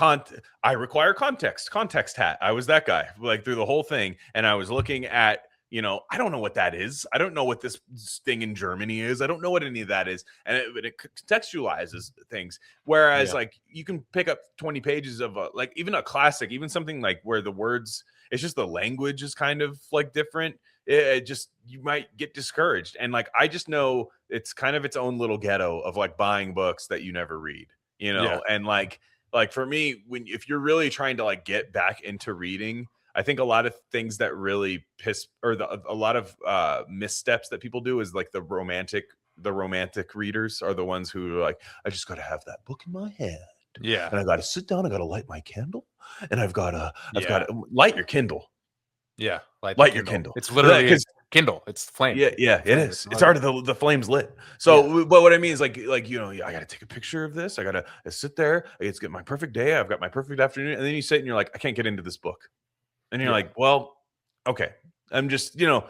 I require context hat. I was that guy, like, through the whole thing, and I was looking at, you know, I don't know what that is. I don't know what this thing in Germany is. I don't know what any of that is. And it contextualizes things. Whereas, like, you can pick up 20 pages of like even a classic, even something like where the words, it's just the language is kind of like different. It just, you might get discouraged. And like, I just know it's kind of its own little ghetto of like buying books that you never read, you know? And like for me, if you're really trying to like get back into reading, I think a lot of things that really a lot of missteps that people do is like the romantic readers are the ones who are like, I just got to have that book in my hand. Yeah. And I got to sit down. I got to light my candle, and I've got to light your Kindle. Yeah. Light your Kindle. It's literally Kindle. It's flame. Yeah. It is. It's already the flame's lit. So, but what I mean is like, you know, I got to take a picture of this. I got to sit there. I get to get my perfect day. I've got my perfect afternoon. And then you sit and you're like, I can't get into this book. And you're like, well, okay. I'm just, you know,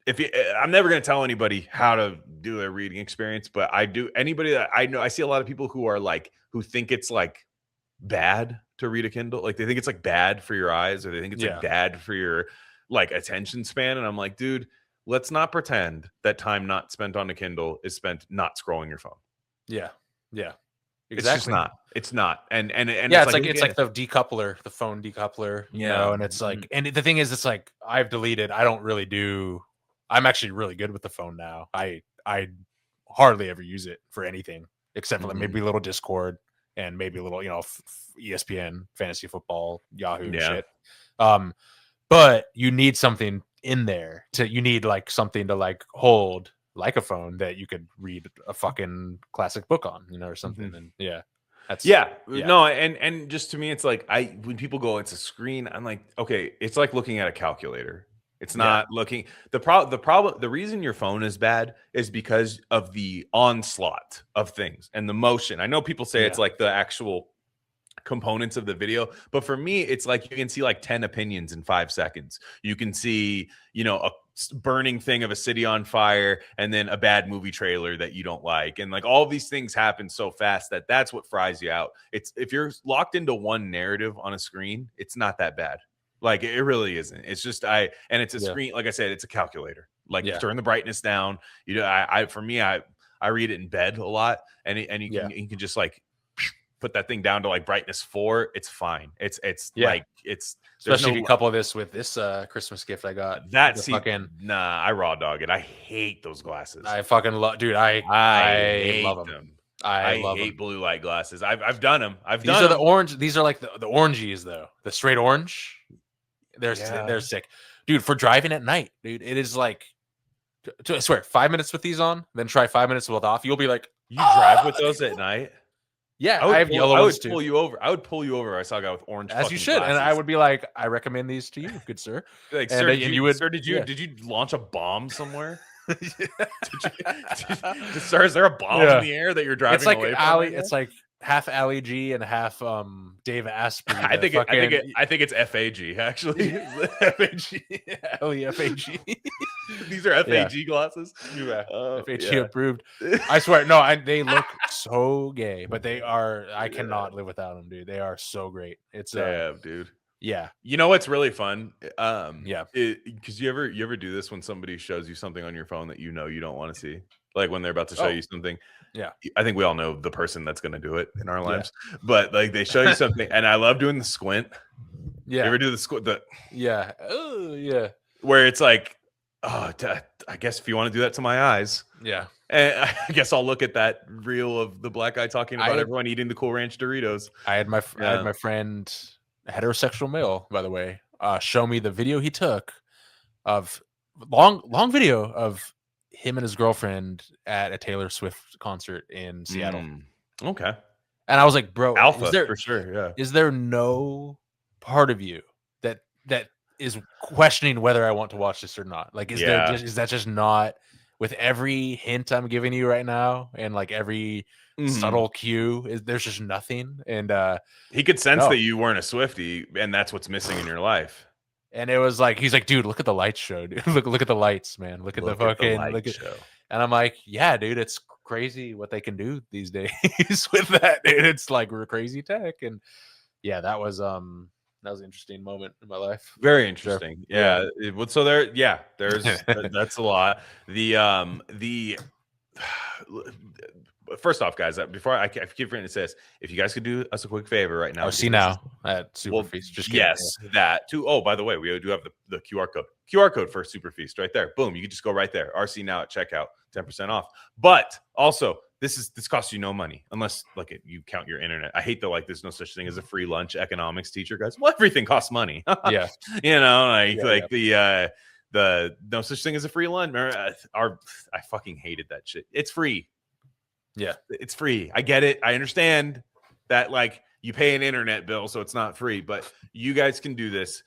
I'm never going to tell anybody how to do a reading experience, but anybody that I know, I see a lot of people who think it's like bad to read a Kindle. Like, they think it's like bad for your eyes, or they think it's like bad for your like attention span. And I'm like, dude, let's not pretend that time not spent on a Kindle is spent not scrolling your phone. Yeah. Exactly. It's not. And it's like the decoupler, the phone decoupler, you know, and it's like, and the thing is, it's like, I've deleted, I'm actually really good with the phone now. I hardly ever use it for anything except for maybe a little Discord and maybe a little, you know, ESPN, fantasy football, Yahoo shit. But you need something in there you need like something to like hold, like a phone that you could read a fucking classic book on, you know, or something. And no, and just to me, it's like, when people go, it's a screen, I'm like, okay, it's like looking at a calculator. It's not looking. The reason your phone is bad is because of the onslaught of things and the motion. I know people say it's like the actual components of the video, but for me, it's like you can see like 10 opinions in 5 seconds. You can see, you know, a burning thing of a city on fire, and then a bad movie trailer that you don't like, and like all of these things happen so fast that's what fries you out. It's, if you're locked into one narrative on a screen, it's not that bad. Like, it really isn't. It's just and it's a screen, like I said, it's a calculator. Like, turn the brightness down. You know, for me, I read it in bed a lot, and you can just like put that thing down to like brightness 4. It's fine. It's like it's especially if you couple this with this Christmas gift I got. That fucking I raw dog it. I hate those glasses. I fucking love, dude. I hate love them. I hate blue light glasses. I've done them. These are the orange. These are like the orangies though. The straight orange. They're sick, dude. For driving at night, dude. It is like, I swear, 5 minutes with these on, then try 5 minutes with off. You'll be like, you drive with those at night. Yeah, I have yellow ones too. I would pull you over. I saw a guy with orange. As you should, glasses. And I would be like, I recommend these to you, good sir. Like, sir, did you launch a bomb somewhere? Sir, is there a bomb in the air that you're driving? It's like away Ali. from It's like half Ali G and half Dave Asprey. I think it's FAG actually. FAG. These are FAG glasses. FAG approved. I swear, no, they look so gay, but they are. I cannot live without them, dude. They are so great. It's dude. Yeah. You know what's really fun? Because you ever do this when somebody shows you something on your phone that you don't want to see, like when they're about to show you something. Yeah, I think we all know the person that's going to do it in our lives, but like they show you something, and I love doing the squint. Yeah, you ever do the squint? Where it's like, I guess if you want to do that to my eyes, and I guess I'll look at that reel of the black guy talking about everyone eating the Cool Ranch Doritos. I had my friend, a heterosexual male, by the way, show me the video he took of long video of him and his girlfriend at a Taylor Swift concert in Seattle. Okay. And I was like, bro, alpha for sure. Yeah. Is there no part of you that is questioning whether I want to watch this or not? Like, is that just not, with every hint I'm giving you right now and like every subtle cue, there's just nothing? And he could sense that you weren't a Swiftie, and that's what's missing in your life. And it was like, he's like, dude, look at the lights show, dude. look at the lights, man. Look at the fucking show. And I'm like, yeah, dude, it's crazy what they can do these days with that, dude. It's like crazy tech. And yeah, that was an interesting moment in my life. Very interesting. Sure. Yeah. So there's that's a lot. The first off, guys, before I keep forgetting to say this, if you guys could do us a quick favor right now. See now at Super Feast. Just kidding. Yes, that too. Oh, by the way, we do have the QR code. QR code for Super Feast right there. Boom. You can just go right there. RC now at checkout, 10% off. But also, this costs you no money unless you count your internet. I hate there's no such thing as a free lunch economics teacher, guys. Well, everything costs money. Yeah. The no such thing as a free lunch. I fucking hated that shit. It's free. Yeah, it's free. I get it. I understand that you pay an internet bill, so it's not free, but you guys can do this.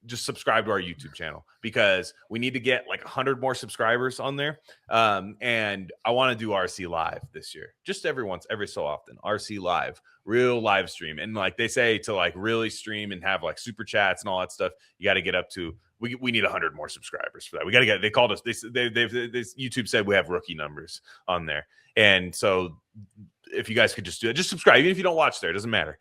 Just subscribe to our YouTube channel because we need to get 100 more subscribers on there. And I want to do RC Live this year. Just every so often. RC Live, real live stream. And they say to really stream and have super chats and all that stuff, you got to get up to, we need 100 more subscribers for that. We got to get, they called us, YouTube said we have rookie numbers on there. And so if you guys could just do it, just subscribe. Even if you don't watch there, it doesn't matter.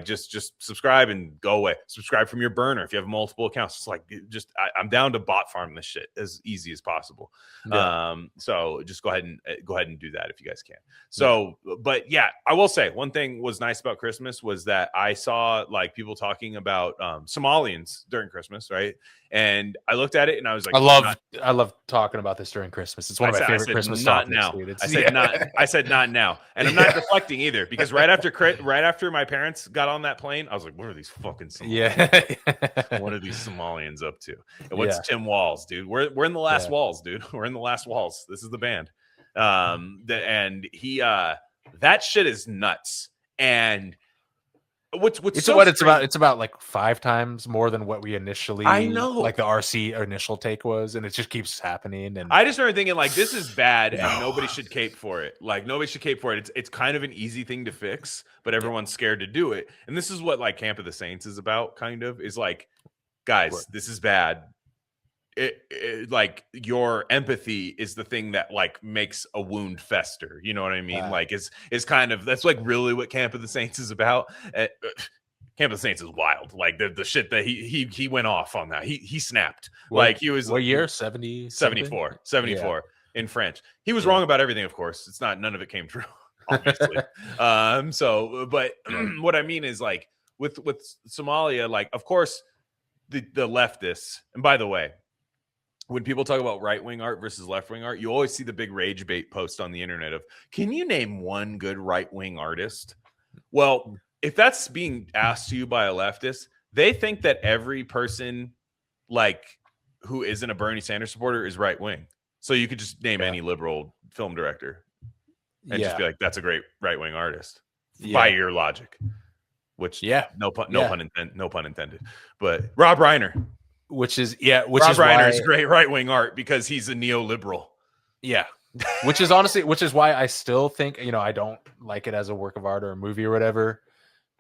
Just subscribe and go away. Subscribe from your burner if you have multiple accounts. It's I'm down to bot farm this shit as easy as possible. Yeah. So just go ahead and do that if you guys can. So, but yeah, I will say one thing was nice about Christmas was that I saw people talking about Somalians during Christmas, right? And I looked at it and I was like, I love talking about this during Christmas. It's one of my favorite Christmas not topics. Now. Dude. I said not now, and I'm not deflecting either because right after my parents got on that plane, I was like, what are these fucking Somalians? Yeah. What are these Somalians up to? And what's Tim Walls, dude? We're in the last walls, dude. We're in the last walls. This is the band. And he that shit is nuts. And it's about 5 times more than what we initially, I know, the RC initial take was, and it just keeps happening. And I just started thinking this is bad and nobody should cape for it. Nobody should cape for it. It's kind of an easy thing to fix, but everyone's scared to do it. And this is what Camp of the Saints is about, kind of, is guys, this is bad. Your empathy is the thing that makes a wound fester. You know what I mean? Is kind of, that's really what Camp of the Saints is about. Camp of the Saints is wild. The shit that he went off on that. He snapped. He was what year? 74. 74. in French. He was wrong about everything, of course. It's not, none of it came true, obviously. But what I mean is, like, with Somalia, like, of course, the leftists, and by the way, when people talk about right-wing art versus left-wing art, you always see the big rage bait post on the internet of, can you name one good right-wing artist? Well, if that's being asked to you by a leftist, they think that every person, like, who isn't a Bernie Sanders supporter is right-wing. So you could just name any liberal film director and just be like, that's a great right-wing artist by your logic. Which no pun intended. But Rob Reiner. Which is Rob Reiner is great right-wing art because he's a neoliberal. Yeah. which is why I still think, I don't like it as a work of art or a movie or whatever,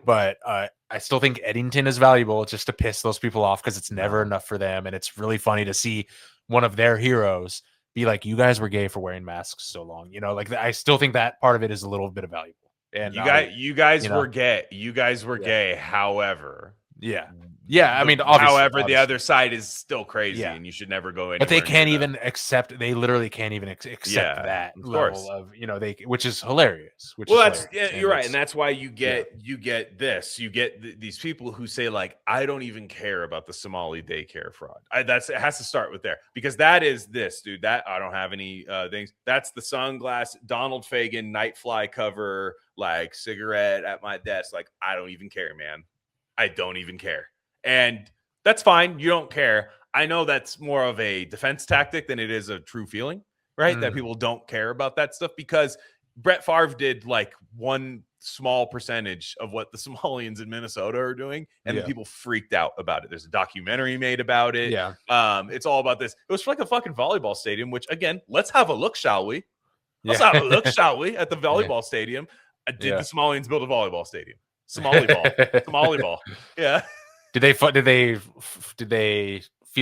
but I still think Eddington is valuable just to piss those people off because it's never enough for them. And it's really funny to see one of their heroes be like, you guys were gay for wearing masks so long. Like, I still think that part of it is a little bit of valuable. And you guys were gay. You guys were gay. However, I mean, however, the other side is still crazy, and you should never go anywhere. But they can't even accept. They literally can't even accept that level of which is hilarious. You're right, and that's why you get these people who say, like, I don't even care about the Somali daycare fraud. It has to start with there, because that is this dude. That I don't have any things. That's the sunglass Donald Fagen Nightfly cover, like, cigarette at my desk. Like, I don't even care, man. I don't even care. And that's fine. You don't care. I know that's more of a defense tactic than it is a true feeling, right? That people don't care about that stuff, because Brett Favre did, like, one small percentage of what the Somalians in Minnesota are doing, and the people freaked out about it. There's a documentary made about it. It's all about this. It was like a fucking volleyball stadium, which, again, let's have a look, shall we? Let's have a look, shall we, at the volleyball stadium. Did the Somalians build a volleyball stadium? Somali ball. Yeah. Did they feel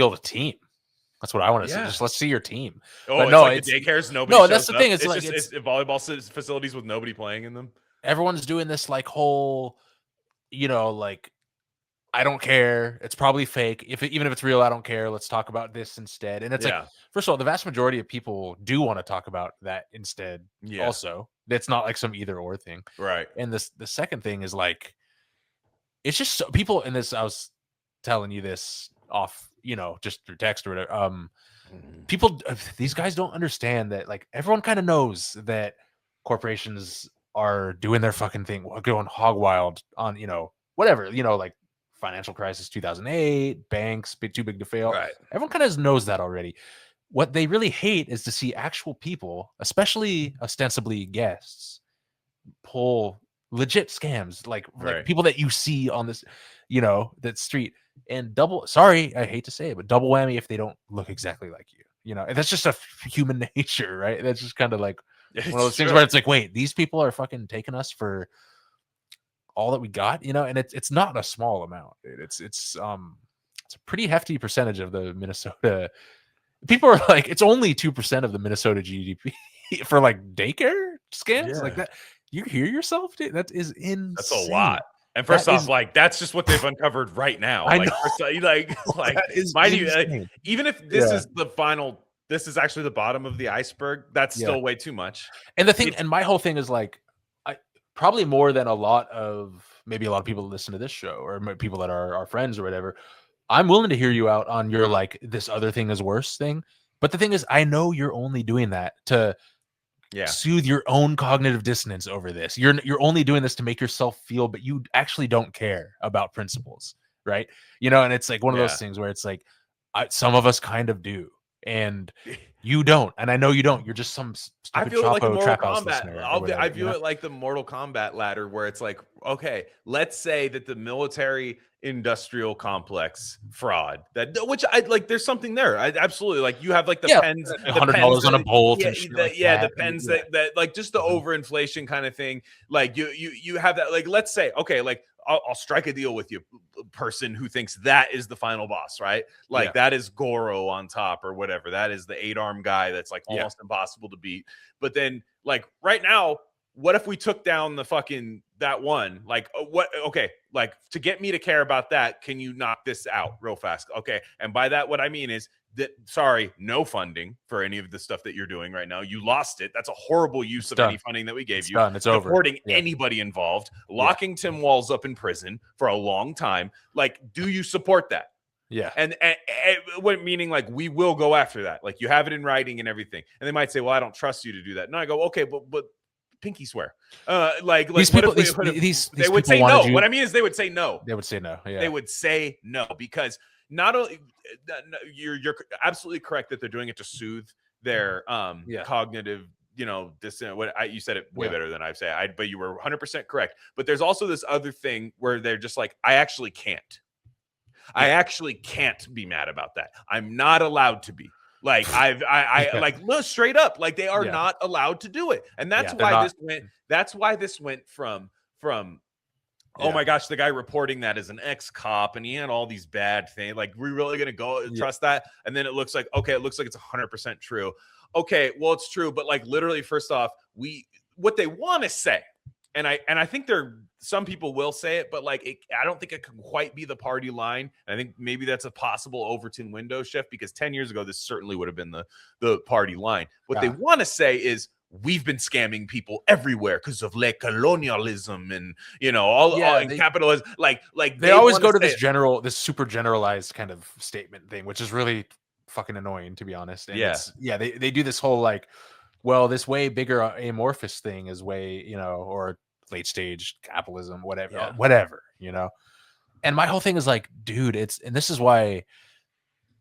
the team? That's what I want to see. Just let's see your team. Oh, but no, it's like the daycares. Nobody. No, that's the thing. It's like it's volleyball facilities with nobody playing in them. Everyone's doing this, like, whole, like, I don't care. It's probably fake. Even if it's real, I don't care. Let's talk about this instead. And it's like, first of all, the vast majority of people do want to talk about that instead. Also, it's not like some either or thing, right? And the second thing is, like, it's just so people in this. I was telling you this off, just through text or whatever. People, these guys don't understand that, like, everyone kind of knows that corporations are doing their fucking thing, going hog wild on, whatever, like financial crisis 2008, banks too big to fail. Right. Everyone kind of knows that already. What they really hate is to see actual people, especially ostensibly guests, pull legit scams, like people that you see on this, that street, and sorry, I hate to say it, but double whammy if they don't look exactly like you, and that's just a human nature, right? That's just kind of like one of those things where it's like, wait, these people are fucking taking us for all that we got, and it's not a small amount, dude. It's a pretty hefty percentage of the Minnesota. People are like, it's only 2% of the Minnesota GDP for, like, daycare scams like that. You hear yourself, dude? That is insane. That's a lot. And first off, like, that's just what they've uncovered right now. I know. Even if this is the final, this is actually the bottom of the iceberg, that's still way too much. And the thing, and my whole thing is, like, probably more than a lot of people that listen to this show, or people that are our friends or whatever, I'm willing to hear you out on your, like, this other thing is worse thing. But the thing is, I know you're only doing that to soothe your own cognitive dissonance over this. You're only doing this to make yourself feel, but you actually don't care about principles, right? And it's like one of those things where it's like, some of us kind of do, and you don't, and I know you don't. You're just some I feel like a Mortal Kombat. I view it like the Mortal Kombat ladder, where it's like, okay, let's say that the military industrial complex fraud, which I like, there's something there. I absolutely, like, you have, like, the pens, $100 on a bolt, the pens that like, just the overinflation kind of thing. Like, you have that. Like, let's say, okay, like, I'll strike a deal with you, person who thinks that is the final boss, right? Like, that is Goro on top or whatever. That is the 8-arm guy that's, like, almost impossible to beat. But then, like, right now, what if we took down the fucking that one? Like, what? Okay, like, to get me to care about that, can you knock this out real fast? Okay, and by that, what I mean is, sorry, no funding for any of the stuff that you're doing right now. You lost it. That's a horrible use of any funding that we gave you. Done. It's over. Deporting anybody involved, locking Tim Walz up in prison for a long time. Like, do you support that? Yeah. And what meaning, like, we will go after that. Like, you have it in writing and everything. And they might say, well, I don't trust you to do that. And I go, okay, but pinky swear. These people, they would say no. What I mean is they would say no. They would say no. Yeah. They would say no because not only you're absolutely correct that they're doing it to soothe their cognitive, dissonance. You said it way better than I've said. But you were 100% correct. But there's also this other thing where they're just like, I actually can't. I actually can't be mad about that. I'm not allowed to be. Like look, straight up, like they are not allowed to do it. And that's why this went from oh my gosh, the guy reporting that as an ex-cop and he had all these bad things. Like, we're really gonna go trust that? And then it looks like, okay, it looks like it's 100% true. Okay, well, it's true, but like literally, first off, what they want to say, and I think some people will say it, but like I don't think it can quite be the party line. And I think maybe that's a possible Overton window shift because 10 years ago, this certainly would have been the party line. What they want to say is, we've been scamming people everywhere because of colonialism and all capitalism. Like they always go to this super generalized kind of statement thing, which is really fucking annoying, to be honest. And they do this whole like, well, this way bigger amorphous thing is way, or late stage capitalism, whatever. And my whole thing is like, dude, and this is why,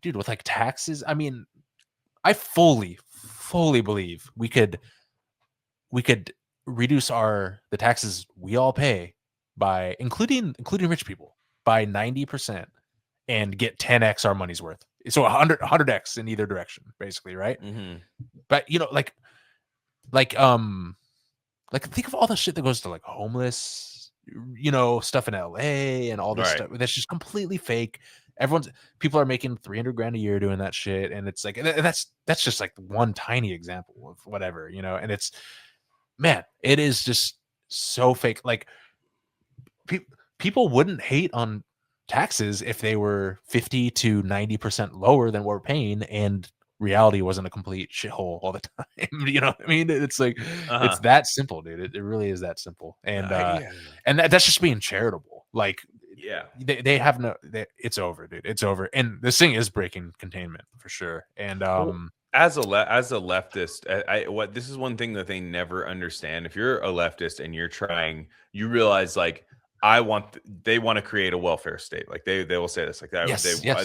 dude, with like taxes, I mean, I fully believe we could reduce the taxes we all pay by including rich people by 90% and get 10x our money's worth. So 100x in either direction, basically, right? Mm-hmm. But think of all the shit that goes to like homeless, stuff in LA and all this stuff that's just completely fake. People are making $300,000 a year doing that shit, and it's like, and that's just like one tiny example of whatever, and it's, man, it is just so fake. Like people wouldn't hate on taxes if they were 50 to 90% lower than what we're paying, and reality wasn't a complete shithole all the time. You know what I mean? It's like, it's that simple, dude. It really is that simple. And and that's just being charitable. Like, they have it's over, dude. It's over. And this thing is breaking containment for sure. And as a leftist, this is one thing that they never understand. If you're a leftist and you realize like, they want to create a welfare state. Like they will say this like that.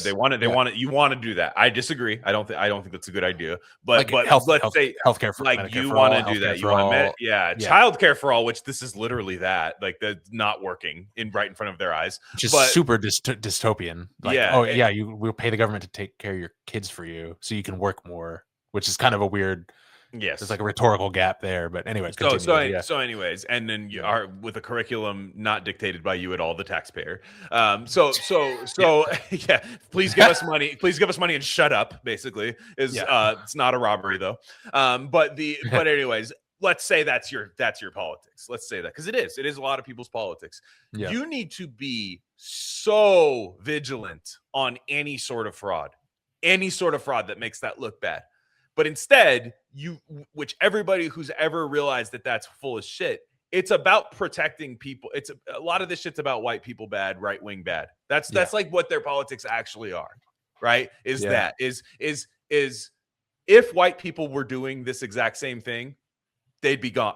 They want it. You want to do that. I disagree. I don't think that's a good idea. But let's say healthcare for like you want to do that. You want childcare for all, which this is literally that. Like that's not working right in front of their eyes. Just super dystopian. Like, we'll pay the government to take care of your kids for you so you can work more, which is kind of a weird. Yes, there's like a rhetorical gap there, but anyway. So anyways, and then you are with a curriculum not dictated by you at all, the taxpayer. Please give us money. Please give us money and shut up. Basically, it's not a robbery though. But anyways, let's say that's your politics. Let's say that because it is a lot of people's politics. Yeah. You need to be so vigilant on any sort of fraud that makes that look bad. But instead, which everybody who's ever realized that that's full of shit, it's about protecting people. It's a lot of this shit's about white people bad, right wing bad. That's like what their politics actually are, right? Is if white people were doing this exact same thing, they'd be gone.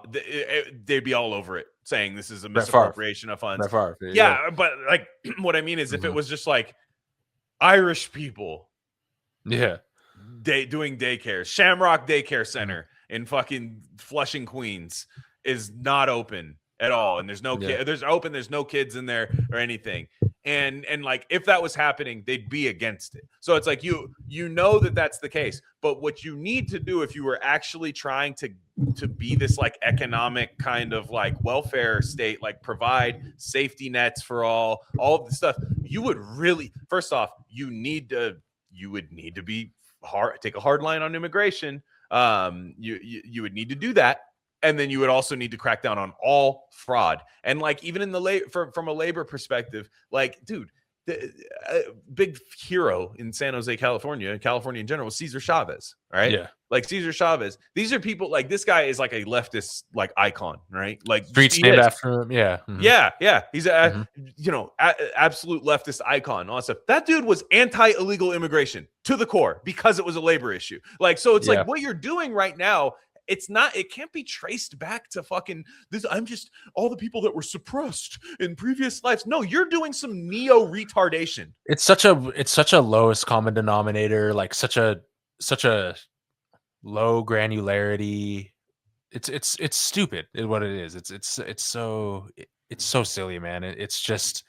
They'd be all over it, saying this is a misappropriation of funds. But like what I mean is, if it was just like Irish people, doing daycare, Shamrock Daycare Center in fucking Flushing, Queens is not open at all, and there's no there's no kids in there or anything, and like if that was happening, they'd be against it. So it's like you know that's the case, but what you need to do if you were actually trying to be this like economic kind of like welfare state, like provide safety nets for all of the stuff, you would really, first off, you would need to be take a hard line on immigration. You would need to do that, and then you would also need to crack down on all fraud. And like even in from a labor perspective, like dude, big hero in San Jose, California, and California in general, was Cesar Chavez, right? Yeah. Like Cesar Chavez. These are people like this guy is like a leftist like icon, right? Like Streets he named is. after him. Yeah. Yeah. He's a absolute leftist icon. All that stuff. That dude was anti-illegal immigration to the core because it was a labor issue. Like, so it's like what you're doing right now. It can't be traced back to fucking this. I'm just all the people that were suppressed in previous lives. No, you're doing some neo retardation. It's such a lowest common denominator, like such a low granularity. It's stupid is what it is. It's so silly, man. It's just,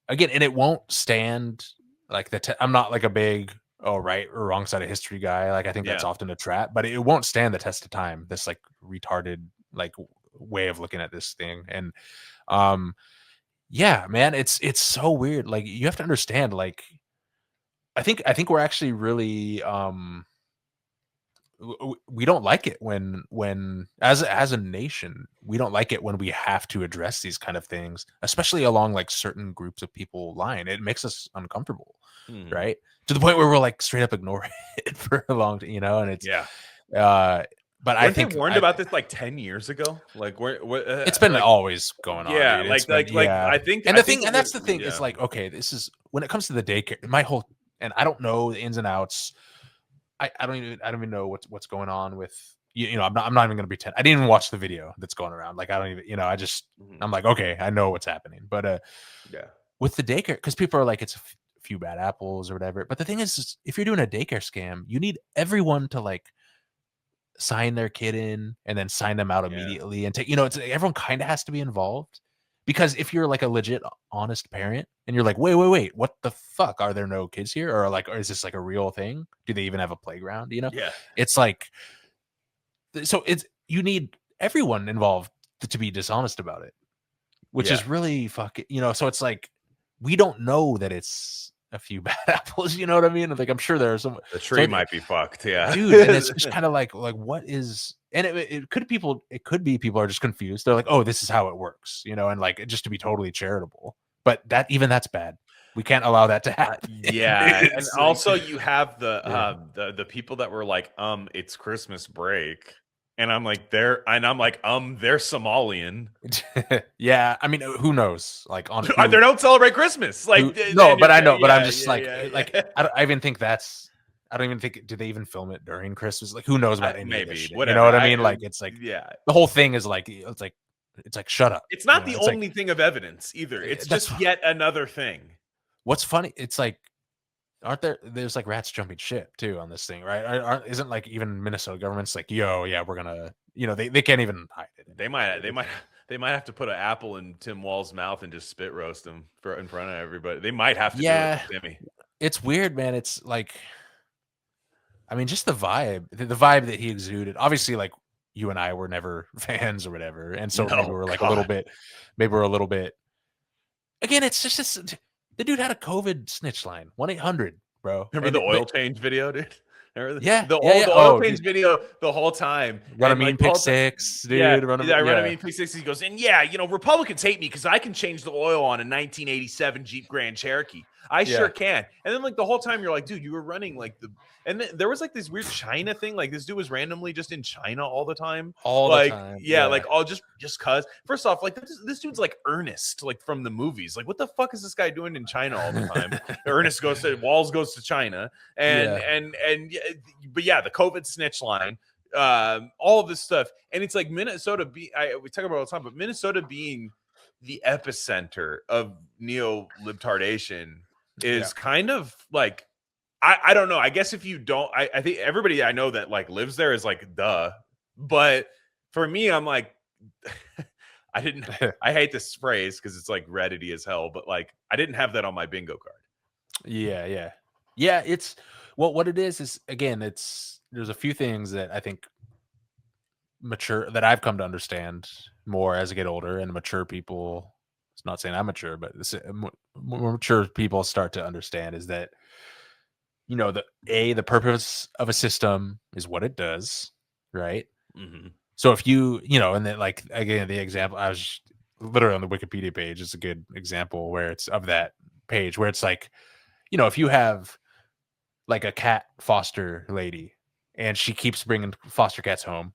again, and it won't stand like I'm not like a big right or wrong side of history guy. Like I think that's often a trap, but it won't stand the test of time. This like retarded like way of looking at this thing. And yeah, man, it's so weird. Like you have to understand, like I think we're actually really we don't like it when as a nation, we don't like it when we have to address these kind of things, especially along like certain groups of people line. It makes us uncomfortable, right? To the point where we're like straight up ignoring it for a long time, and it's but I think they warned about this like 10 years ago. Like it's been like, always going on. Yeah, Dude. I think, and that's the thing is like, okay, this is when it comes to the daycare. My whole, and I don't know the ins and outs. I don't even know what's going on with I'm not even gonna pretend. I didn't even watch the video that's going around. Like I don't even I'm like, okay, I know what's happening. But with the daycare, because people are like, it's a few bad apples or whatever. But the thing is if you're doing a daycare scam, you need everyone to like sign their kid in and then sign them out immediately and take, it's everyone kind of has to be involved. Because if you're like a legit honest parent and you're like, wait, what the fuck? Are there no kids here? Or is this like a real thing? Do they even have a playground? It's like, so you need everyone involved to be dishonest about it, which is really fucking, so it's like, we don't know that it's a few bad apples, you know what I mean? Like, I'm sure there are some. The tree might be fucked, dude. And it's just kind of like what is, and it could be people are just confused. They're like, oh, this is how it works, and like just to be totally charitable. But that's bad. We can't allow that to happen. And also you have the people that were like, it's Christmas break. And I'm like, they're Somalian. Yeah, I mean, who knows? Like, they don't celebrate Christmas. Like, but I know. But I'm just I even think that's. I don't even think. Do they even film it during Christmas? Like, who knows about any of this shit? You know what I mean? Like, it's like, the whole thing is like, it's like shut up. It's not the only thing of evidence either. It's just yet another thing. What's funny? It's like, there's like rats jumping ship too on this thing, right? Isn't like even Minnesota government's like, yo, yeah, we're gonna, they can't even hide it. They might have to put an apple in Tim Wall's mouth and just spit roast him in front of everybody. They might have to do it to Timmy. It's weird, man. It's like, I mean, just the vibe that he exuded. Obviously, like you and I were never fans or whatever, and so maybe we're like a little bit. Again, it's just this. The dude had a COVID snitch line, 1-800, bro. Remember the oil change video, dude? The oil change video the whole time. Run a mean pick six, dude. Run a mean pick six. He goes, and Republicans hate me because I can change the oil on a 1987 Jeep Grand Cherokee. I sure can. And then like the whole time you're like, dude, you were running like and then there was like this weird China thing. Like this dude was randomly just in China all the time. The time. Yeah, like all just cause. First off, like this dude's like Ernest, like from the movies. Like what the fuck is this guy doing in China all the time? Walls goes to China. But yeah, the COVID snitch line, all of this stuff. And it's like Minnesota we talk about it all the time, but Minnesota being the epicenter of neo-libtardation is kind of like, I don't know. I guess if you don't, I think everybody I know that like lives there is like, duh. But for me, I'm like, I hate this phrase because it's like Reddity as hell, but like I didn't have that on my bingo card. Yeah. It's what it is again, there's a few things that I think that I've come to understand more as I get older, and mature people, it's not saying I'm mature, but more mature people start to understand is that, the purpose of a system is what it does, right? Mm-hmm. So if and then like, again, the example, I was literally on the Wikipedia page, it's a good example where it's of that page where it's like, you know, if you have like a cat foster lady and she keeps bringing foster cats home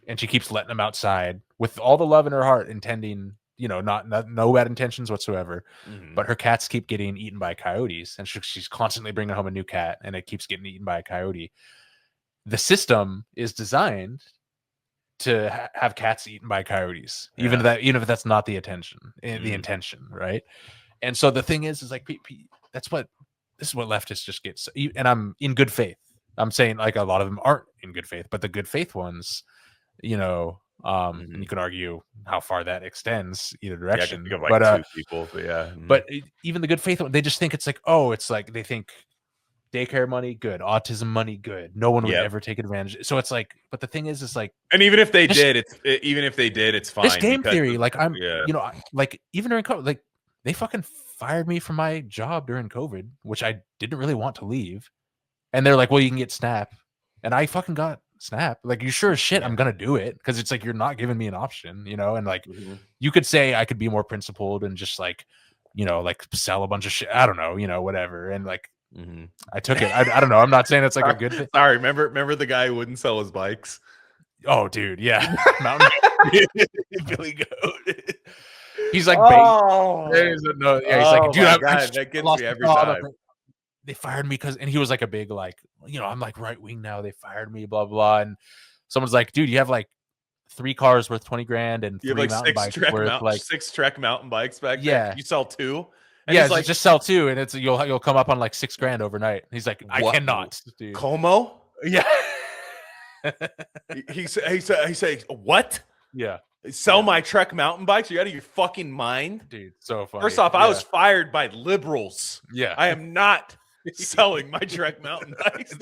and she keeps letting them outside with all the love in her heart, intending, you know, no bad intentions whatsoever, but her cats keep getting eaten by coyotes, and she's constantly bringing home a new cat and it keeps getting eaten by a coyote. The system is designed to have cats eaten by coyotes, even if that's not the intention, right? And so the thing is like, this is what leftists just get. And I'm in good faith. I'm saying like a lot of them aren't in good faith, but the good faith ones, you know, and you can argue how far that extends either direction. Yeah, I can think of like 2 people, but yeah. But even the good faith one, they just think it's like, oh, it's like they think daycare money, good. Autism money, good. No one would ever take advantage. So it's like, but the thing is like, and even if they did, it's fine. This game theory, like you know, like even during COVID, like they fucking fired me from my job during COVID, which I didn't really want to leave. And they're like, well, you can get SNAP. And I fucking got SNAP. Like, you sure as shit, I'm going to do it. Cause it's like, you're not giving me an option, you know? And like, you could say I could be more principled and just like, you know, like sell a bunch of shit. I don't know, you know, whatever. And like, I took it. I don't know. I'm not saying it's like a good thing. Sorry. Remember the guy who wouldn't sell his bikes? Oh, dude. Yeah. Billy Goat. He's like, he's like, dude, that gets me every time. They fired me because, and he was like a big, like, you know, I'm like right wing now. They fired me, blah, blah. And someone's like, dude, you have like 3 cars worth 20 grand and 3 mountain bikes worth like 6 Trek mountain bikes back there. Yeah. You sell 2? And yeah, like, just sell 2 and it's you'll come up on like 6 grand overnight. He's like, I cannot, dude. Como? Yeah. he said, what? Yeah. Sell my Trek mountain bikes? Are you out of your fucking mind? Dude, so funny. First off, I was fired by liberals. Yeah. I am not selling my Trek mountain bikes.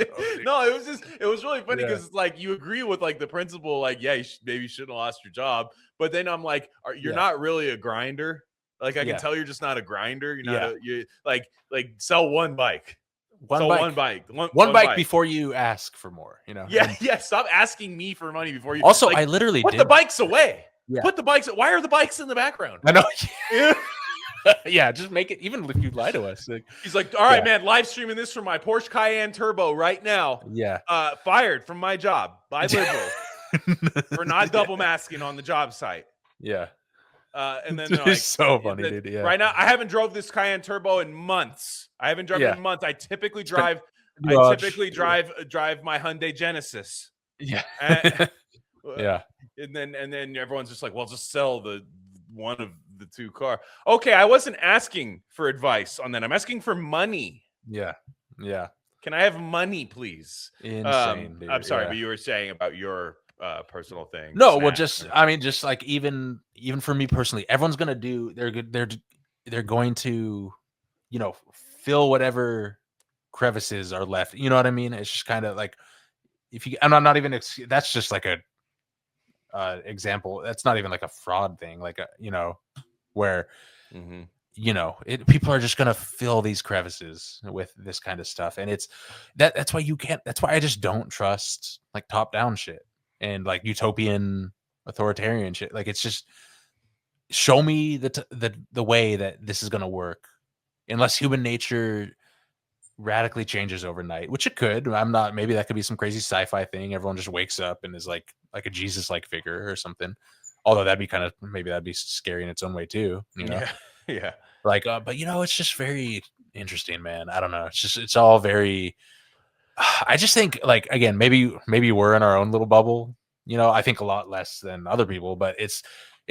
No, it was really funny because it's like you agree with like the principle, like, yeah, maybe you shouldn't have lost your job. But then I'm like, you're not really a grinder. Like I can tell you're just not a grinder. You're not you like sell one bike. One bike before you ask for more, you know. Yeah. Stop asking me for money before you. Also, like, I literally put the bikes away. Yeah. Put the bikes. Why are the bikes in the background? I know. Yeah, just make it. Even if you lie to us, like, he's like, all right, man, live streaming this from my Porsche Cayenne Turbo right now. Yeah. Fired from my job by liberals for not double masking on the job site. Yeah. And then it's so funny, dude. Yeah. Right now, I haven't drove this Cayenne Turbo in months. I haven't driven in months. I typically drive. drive my Hyundai Genesis. Yeah. Yeah. And then everyone's just like, well, just sell the one of the 2 car. Okay, I wasn't asking for advice on that. I'm asking for money. Yeah. Yeah. Can I have money, please? Insane, dude. I'm sorry, but you were saying about your personal thing. No, well, just like even for me personally, everyone's gonna do. They're going to, you know, fill whatever crevices are left. You know what I mean? It's just kind of like if you. And I'm not even. That's just like a example. That's not even like a fraud thing. Like you know, where you know people are just gonna fill these crevices with this kind of stuff, and it's that's why you can't. That's why I just don't trust like top down shit and like utopian authoritarian shit. Like it's just show me the way that this is gonna work, unless human nature radically changes overnight, which it could. I'm not. Maybe that could be some crazy sci-fi thing. Everyone just wakes up and is like a Jesus-like figure or something. Although that'd be scary in its own way too. You know? Yeah. Like, but you know, it's just very interesting, man. I don't know. It's all very. I just think, like, again, maybe we're in our own little bubble. You know, I think a lot less than other people, but it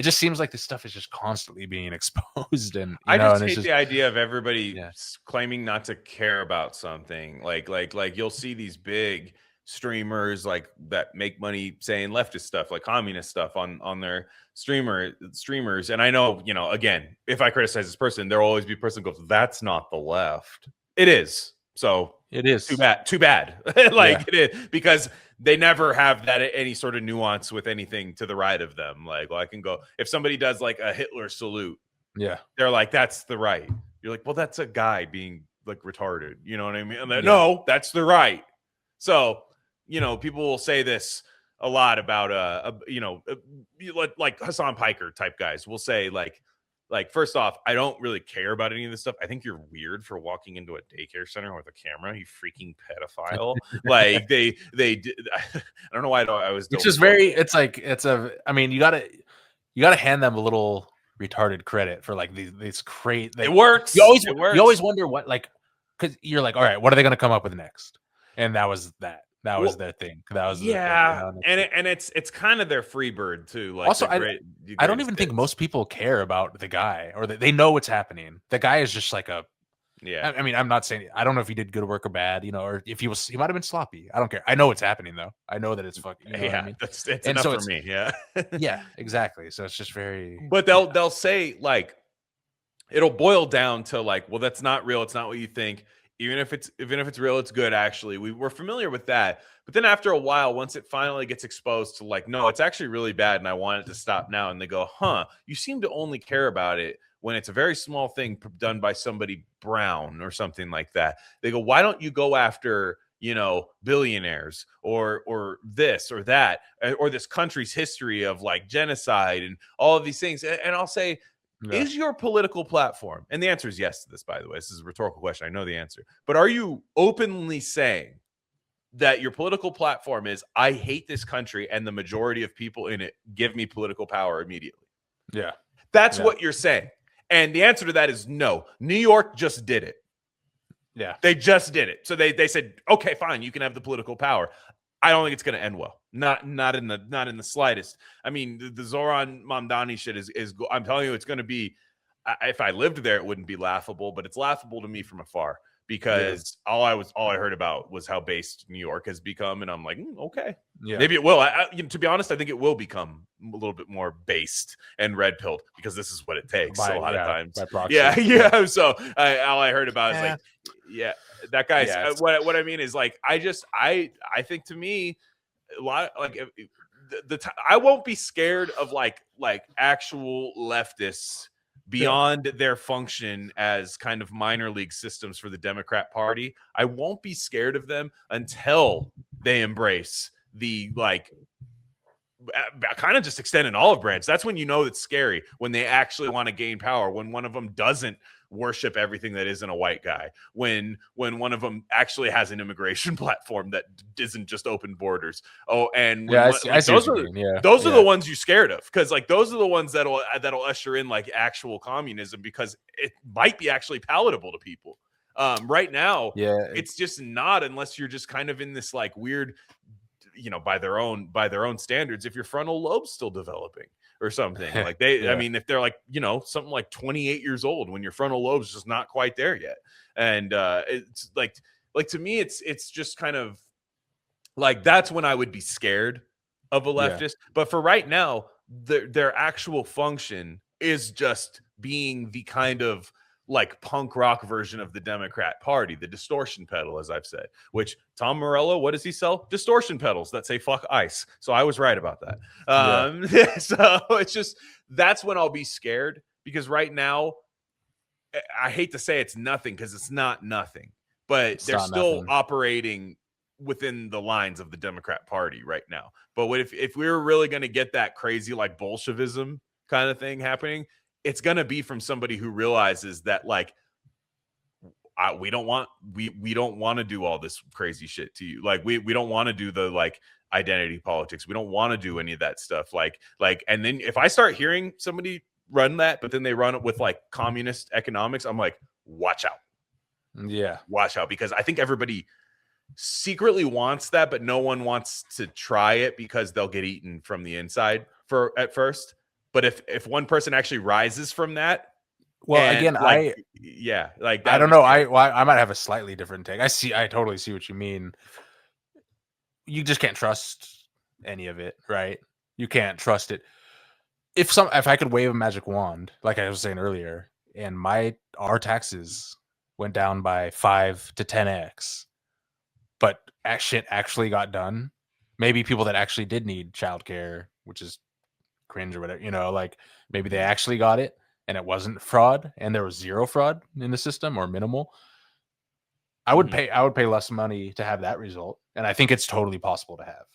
just seems like this stuff is just constantly being exposed. And I just hate the idea of everybody claiming not to care about something. Like you'll see these big streamers like that make money saying leftist stuff, like communist stuff on their streamers. And I know, you know, again, if I criticize this person, there'll always be a person who goes, that's not the left. It is. So it is too bad. It is, because they never have that any sort of nuance with anything to the right of them. Like, well, I can go if somebody does like a Hitler salute. Yeah. They're like, that's the right. You're like, well, that's a guy being like retarded. You know what I mean? No, that's the right. So, you know, people will say this a lot about, you know, like Hassan Piker type guys will say like, like, first off, I don't really care about any of this stuff. I think you're weird for walking into a daycare center with a camera. You freaking pedophile. Like they did. I don't know why I was. It's just very. It's like I mean, you gotta hand them a little retarded credit for like these crazy. It works. You always It always wonder what, like, because you're like, all right, what are they gonna come up with next? And that was that. That was their thing. That was yeah, and it's kind of their free bird too. Like also, I don't even think most people care about the guy, or they know what's happening. The guy is just like a. Yeah, I mean, I'm not saying, I don't know if he did good work or bad, you know, or if he might have been sloppy. I don't care. I know what's happening though. I know that it's fucking. You know what I mean? It's enough for me. Yeah, yeah, exactly. So it's just very. But they'll say, like, it'll boil down to like, well, that's not real. It's not what you think. Even if it's real, it's good. Actually, we're familiar with that. But then after a while, once it finally gets exposed to like, no, it's actually really bad, and I want it to stop now. And they go, huh? You seem to only care about it when it's a very small thing done by somebody brown or something like that. They go, why don't you go after, you know, billionaires or this or that, or this country's history of like genocide and all of these things? And I'll say, is your political platform, and the answer is yes to this, by the way, this is a rhetorical question, I know the answer, but are you openly saying that your political platform is, I hate this country and the majority of people in it, give me political power immediately? Yeah. That's what you're saying. And the answer to that is no. New York just did it. Yeah. They just did it. So they said, okay, fine, you can have the political power. I don't think it's going to end well. Not in the slightest. I mean, the Zoran Mamdani shit is I'm telling you, it's going to be. If I lived there, it wouldn't be laughable, but it's laughable to me from afar, because all I heard about was how based New York has become, and I'm like, okay, maybe it will. To be honest, I think it will become a little bit more based and red pilled, because this is what it takes a lot of times. By proxy. Yeah. So all I heard about is like, that guy's. What I mean is like, I think, to me, a lot like I won't be scared of like actual leftists beyond their function as kind of minor league systems for the Democrat Party. I won't be scared of them until they embrace the like kind of just extend an olive branch. That's when you know it's scary, when they actually want to gain power, when one of them doesn't worship everything that isn't a white guy, when one of them actually has an immigration platform that isn't just open borders. And those are the ones you're scared of, because like those are the ones that'll usher in like actual communism, because it might be actually palatable to people. Right now, it's just not, unless you're just kind of in this like weird, you know, by their own standards, if your frontal lobe's still developing or something like I mean, if they're like, you know, something like 28 years old, when your frontal lobe's just not quite there yet. And it's like to me, it's just kind of like, that's when I would be scared of a leftist. But for right now, their actual function is just being the kind of like punk rock version of the Democrat Party, the distortion pedal, as I've said, which Tom Morello, what does he sell? Distortion pedals that say fuck ICE. So I was right about that. So it's just, that's when I'll be scared, because right now, I hate to say it's nothing, because it's not nothing, but they're still operating within the lines of the Democrat Party right now. But what if we were really going to get that crazy like Bolshevism kind of thing happening, it's going to be from somebody who realizes that like, we don't want to do all this crazy shit to you. Like we don't want to do the like identity politics. We don't want to do any of that stuff. Like, and then if I start hearing somebody run that, but then they run it with like communist economics, I'm like, watch out. Yeah. Watch out, because I think everybody secretly wants that, but no one wants to try it because they'll get eaten from the inside at first. But if one person actually rises from that, well, again, like, I don't know. I might have a slightly different take. I totally see what you mean. You just can't trust any of it, right? You can't trust it. If I could wave a magic wand, like I was saying earlier, and our taxes went down by 5 to 10x, but shit actually got done. Maybe people that actually did need childcare, which is cringe or whatever, you know, like maybe they actually got it and it wasn't fraud, and there was zero fraud in the system, or minimal. I would pay less money to have that result, and I think it's totally possible to have.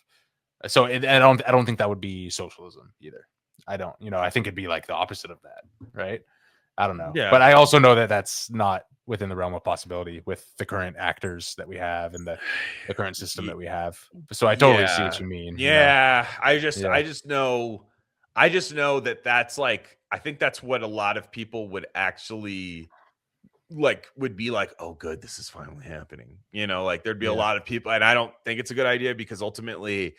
So I don't think that would be socialism either. I don't, you know, I think it'd be like the opposite of that, right? I don't know. Yeah. But I also know that that's not within the realm of possibility with the current actors that we have and the current system that we have. So I totally see what you mean. Yeah. I Yeah. just know that that's like, I think that's what a lot of people would actually like, would be like, oh, good, this is finally happening. You know, like there'd be a lot of people, and I don't think it's a good idea because ultimately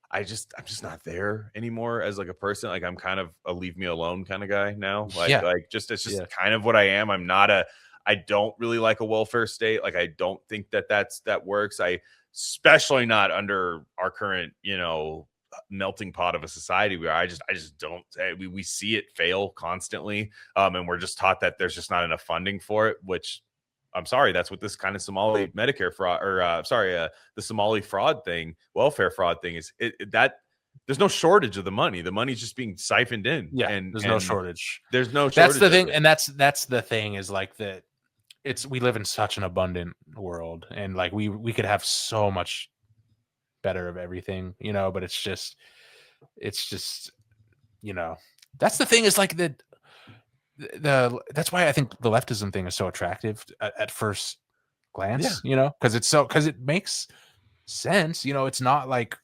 I'm just not there anymore as like a person. Like I'm kind of a leave me alone kind of guy now. Like just it's just kind of what I am. I don't really like a welfare state. Like I don't think that works. Especially not under our current, melting pot of a society where I just don't. We see it fail constantly, and we're just taught that there's just not enough funding for it, which I'm sorry, that's what this kind of Somali Medicare fraud, or the Somali fraud thing, welfare fraud thing is. That there's no shortage of the money. The money's just being siphoned in. Yeah, and there's no shortage. There's no shortage. That's the thing, and that's the thing is like that. We live in such an abundant world, and like we could have so much better of everything, but it's just that's the thing is like that's why I think the leftism thing is so attractive at first glance, because it makes sense. It's not like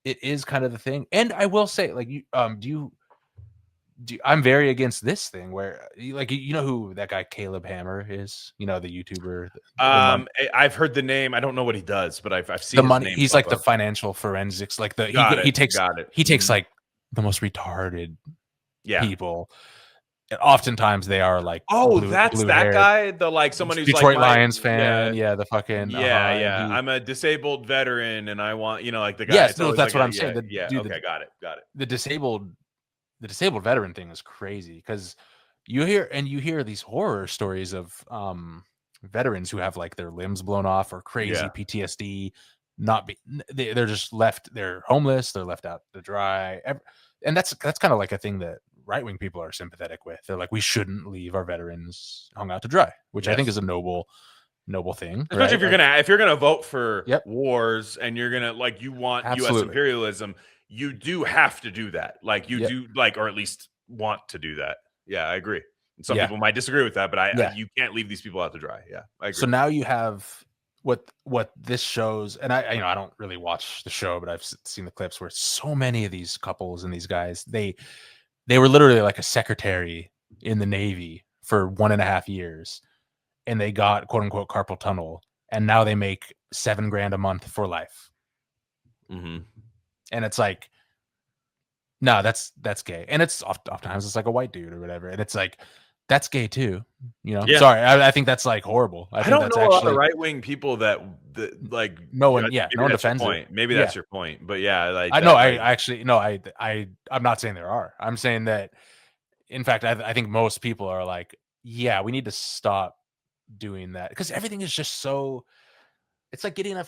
it is kind of the thing. And I will say, like, I'm very against this thing where like, who that guy Caleb Hammer is, the YouTuber. I've heard the name. I don't know what he does, but I've seen the his money. name He's like up. the financial forensics, like he takes like the most retarded people. And oftentimes they are like, that's that hair. guy, the like someone who's Detroit like Lions fan, the fucking I'm a disabled veteran and I want like the guy. Yes, no, that's what I'm saying. Okay, got it. The disabled veteran thing is crazy because you hear these horror stories of veterans who have like their limbs blown off or crazy PTSD, they're just left, they're homeless, they're left out to dry, and that's kind of like a thing that right-wing people are sympathetic with. They're like, we shouldn't leave our veterans hung out to dry, which I think is a noble thing, especially right? if you're gonna vote for wars and you're gonna like, you want U.S. imperialism, you do have to do that. Like you do, like, or at least want to do that. Yeah, I agree. And some people might disagree with that, but you can't leave these people out to dry. Yeah, I agree. So now you have what this shows, and I don't really watch the show, but I've seen the clips where so many of these couples and these guys, they were literally like a secretary in the Navy for 1.5 years, and they got quote unquote carpal tunnel, and now they make $7,000 a month for life. Mm-hmm. And it's like, no, that's gay, and it's oftentimes it's like a white dude or whatever, and it's like, that's gay too, Sorry, I think that's like horrible. I think don't know a lot of right-wing people that like no one defends it. Maybe that's your point, but like I know. I'm not saying there are. I'm saying that, in fact, I think most people are like, yeah, we need to stop doing that because everything is just so. It's like getting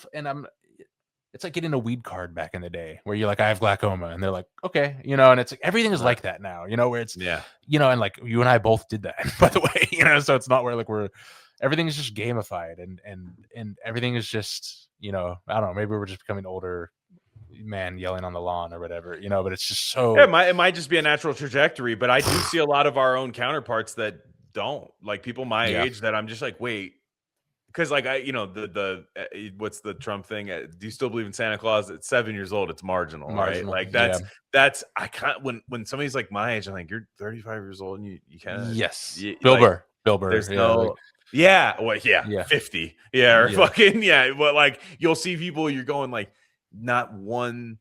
it's like getting a weed card back in the day where you're like, I have glaucoma, and they're like, okay, and it's like everything is like that now, where it's and like you and I both did that, by the way, so it's not where like everything is just gamified and everything is just, I don't know, maybe we're just becoming older man yelling on the lawn or whatever, but it's just so it might just be a natural trajectory, but I do see a lot of our own counterparts that don't, like people my age that I'm just like, wait. Because like what's the Trump thing? Do you still believe in Santa Claus? At 7 years old, it's marginal, right? Like that's I can't. When somebody's like my age, I'm like, you're 35 years old and you kind of Bill Burr. There's 50, fucking But like you'll see people, you're going like, not one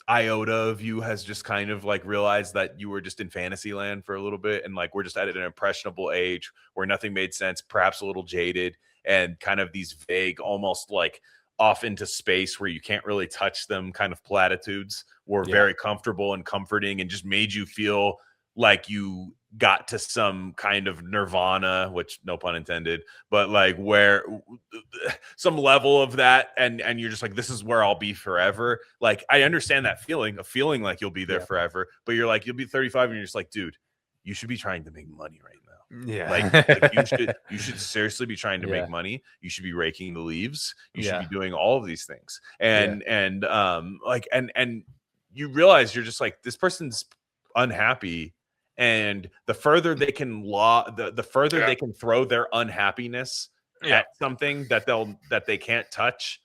iota of you has just kind of like realized that you were just in fantasy land for a little bit, and like we're just at an impressionable age where nothing made sense, perhaps a little jaded, and kind of these vague, almost like off into space where you can't really touch them kind of platitudes were very comfortable and comforting and just made you feel like you got to some kind of nirvana, which no pun intended, but like where some level of that, and you're just like, this is where I'll be forever. Like I understand that feeling of feeling like you'll be there forever, but you're like, you'll be 35 and you're just like, dude, you should be trying to make money right now. Yeah, like you should seriously be trying to make money. You should be raking the leaves. You should be doing all of these things. And you realize you're just like, this person's unhappy And the further they can the further they can throw their unhappiness at something that they can't touch,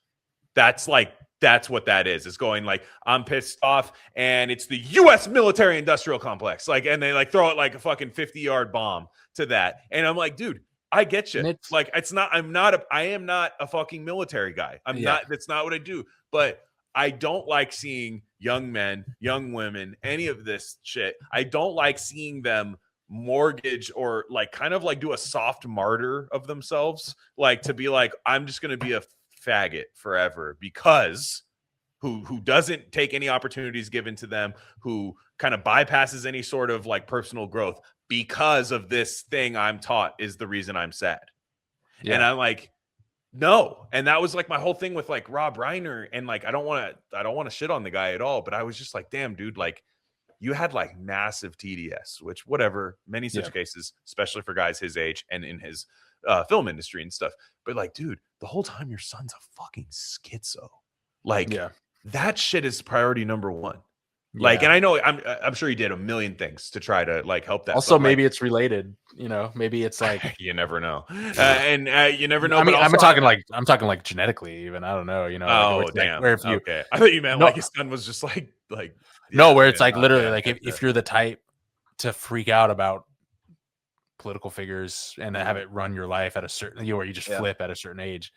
that's what that is. It's going like, I'm pissed off and it's the US military industrial complex. Like, and they like throw it like a fucking 50-yard bomb to that. And I'm like, dude, I get you. Like, I am not a fucking military guy. That's not what I do. But I don't like seeing young men, young women, any of this shit. I don't like seeing them mortgage or like kind of like do a soft martyr of themselves, like to be like, I'm just going to be a faggot forever, because who doesn't take any opportunities given to them, who kind of bypasses any sort of like personal growth because of this thing I'm taught is the reason I'm sad. And I'm like, no. And that was like my whole thing with like Rob Reiner, and like I don't want to shit on the guy at all, but I was just like, damn, dude, like you had like massive TDS, which whatever, many such cases, especially for guys his age and in his film industry and stuff. But like, dude, the whole time your son's a fucking schizo. Like that shit is priority number one. Like, and I know I'm sure he did a million things to try to like help that. Also, maybe it's related, you know, maybe it's like, you never know. And you never know. I mean, also, I'm talking like genetically even, I don't know, you know. Oh, like, damn. Where if you, okay. I thought you meant like his son was just like, no, where it's like literally like if you're the type to freak out about political figures and have it run your life at a certain, you know, where you just flip at a certain age,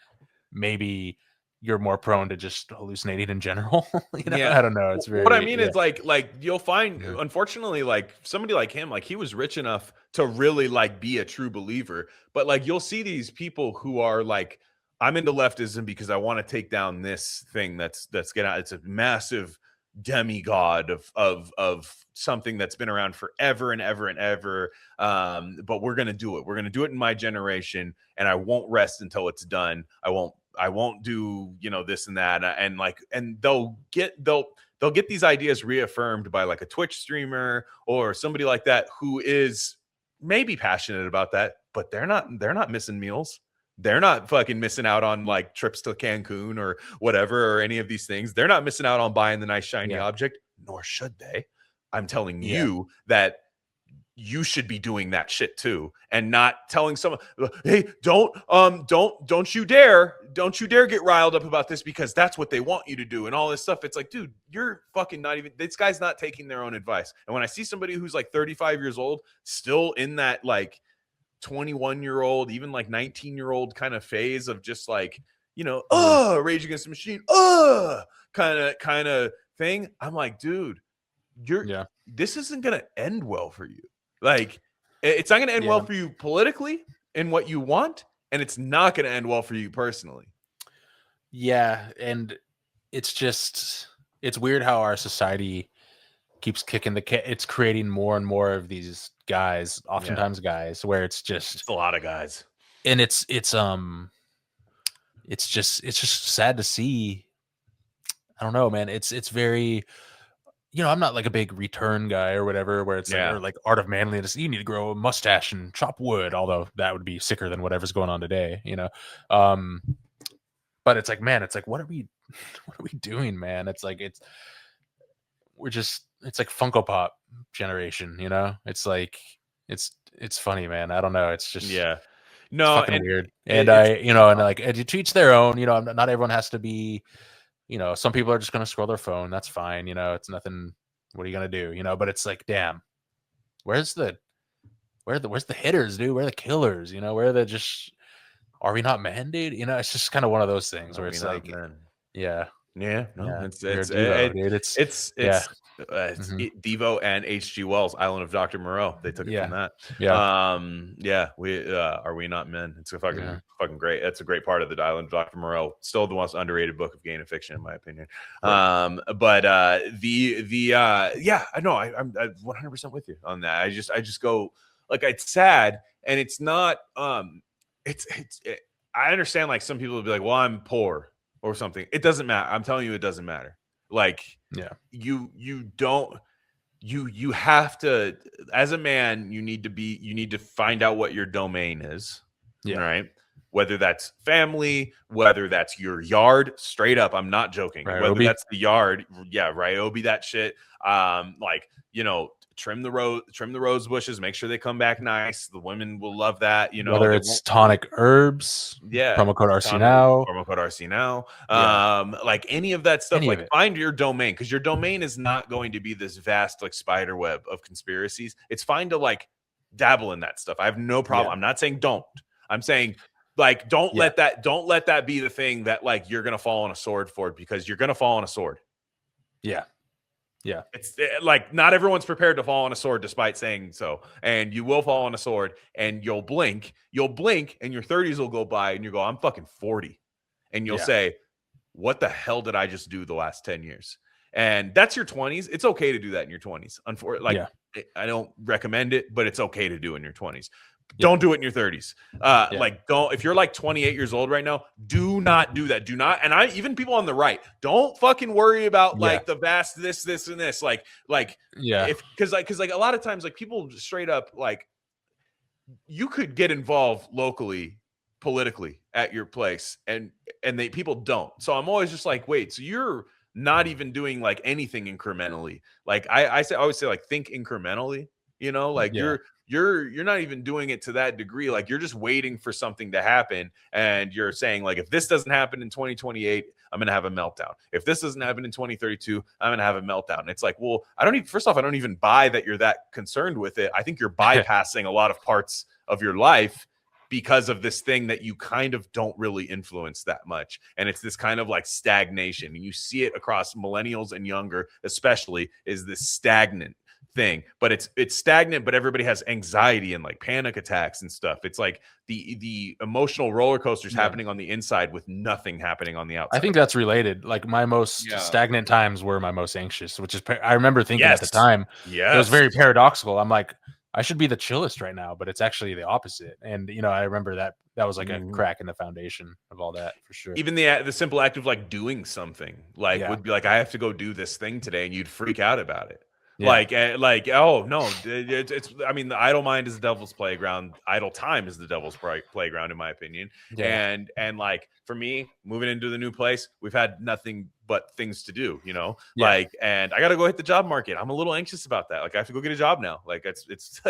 maybe you're more prone to just hallucinating in general. You know? I don't know. It's very, what I mean is like you'll find, unfortunately, like somebody like him, like he was rich enough to really like be a true believer, but like you'll see these people who are like, I'm into leftism because I want to take down this thing that's it's a massive demigod of something that's been around forever and ever and ever, but we're gonna do it in my generation, and I won't rest until it's done. I won't do, you know, this and that, and like, and they'll get these ideas reaffirmed by like a Twitch streamer or somebody like that who is maybe passionate about that, but they're not missing meals. They're not fucking missing out on like trips to Cancun or whatever, or any of these things. They're not missing out on buying the nice shiny object, nor should they. I'm telling you that you should be doing that shit too, and not telling someone, hey, don't you dare get riled up about this because that's what they want you to do and all this stuff. It's like, dude, you're fucking not even, this guy's not taking their own advice. And when I see somebody who's like 35 years old, still in that like 21-year-old, even like 19-year-old kind of phase of just like, you know, Rage Against the Machine, kind of thing, I'm like, dude, this isn't gonna end well for you. Like, it's not going to end well for you politically in what you want, and it's not going to end well for you personally. Yeah, and it's weird how our society keeps kicking it's creating more and more of these guys, oftentimes guys, where it's just a lot of guys, and it's just sad to see. I don't know, man. It's very, you know, I'm not like a big return guy or whatever, where it's like, or like Art of Manliness, you need to grow a mustache and chop wood, although that would be sicker than whatever's going on today, you know. But it's like, man, it's like, what are we doing, man? It's like, it's like Funko Pop generation, you know. It's like, it's funny, man. I don't know. It's just, no, it's fucking weird. And like, to each their own, you know. Not everyone has to be, you know, some people are just going to scroll their phone. That's fine. You know, it's nothing. What are you going to do? You know, but it's like, damn, where's the hitters, dude? Where are the killers? You know, where are the are we not men, dude? You know, it's just kind of one of those things where it's like, men? It's Devo and H.G. Wells, Island of Dr. Moreau. They took it from that. We Are We Not Men? It's a fucking great. It's a great part of the Island of Dr. Moreau. Still the most underrated book of gay fiction, in my opinion. I'm 100% with you on that. I just go like, it's sad, and it's not. I understand like some people will be like, well, I'm poor or something. It doesn't matter. I'm telling you, it doesn't matter. Like, you have to, as a man, you need to find out what your domain is. Right. Whether that's family, whether that's your yard, straight up. I'm not joking. Right, whether Obi? That's the yard. Yeah. Right. Obi, that shit. Like, you know, trim the rose bushes, make sure they come back nice. The women will love that, you know. Whether it's tonic herbs, promo code RC now, promo code RC now, Yeah. like any of that stuff. Any of Like it. find your domain, because your domain is not going to be this vast like spider web of conspiracies. It's fine to like dabble in that stuff. I have no problem. Yeah. I'm not saying don't. I'm saying like don't let that be the thing that like you're gonna fall on a sword for, because you're gonna fall on a sword. Yeah. It's like not everyone's prepared to fall on a sword despite saying so, and you will fall on a sword, and you'll blink, and your 30s will go by, and you go, I'm fucking 40, and you'll say, what the hell did I just do the last 10 years? And that's your 20s. It's okay to do that in your 20s. Unfortunately, like I don't recommend it, but it's okay to do in your 20s. Don't do it in your 30s. Like don't, if you're like 28 years old right now, do not do that. Do not. And even people on the right, don't fucking worry about like the vast this and this. Like because like a lot of times like people straight up like you could get involved locally, politically at your place, and people don't. So I'm always just like, wait, so you're not even doing like anything incrementally. Like I always say like think incrementally, you know, like you're not even doing it to that degree. Like you're just waiting for something to happen, and you're saying like, if this doesn't happen in 2028, I'm gonna have a meltdown. If this doesn't happen in 2032, I'm gonna have a meltdown. And it's like, well, I don't even buy that you're that concerned with it. I think you're bypassing a lot of parts of your life because of this thing that you kind of don't really influence that much. And it's this kind of like stagnation. And you see it across millennials and younger, especially, is this stagnant thing. But it's stagnant, but everybody has anxiety and like panic attacks and stuff. It's like the emotional roller coasters happening on the inside with nothing happening on the outside. I think that's related. Like my most stagnant times were my most anxious, which is I remember thinking at the time, it was very paradoxical. I'm like, I should be the chillest right now, but it's actually the opposite. And you know, I remember that was like a crack in the foundation of all that, for sure. Even the simple act of like doing something, like would be like, I have to go do this thing today, and you'd freak out about it. Like, oh no, it's I mean, the idle mind is the devil's playground. Idle time is the devil's playground, in my opinion. And like for me, moving into the new place, we've had nothing but things to do, you know. Like, and I got to go hit the job market. I'm a little anxious about that. Like, I have to go get a job now. Like, it's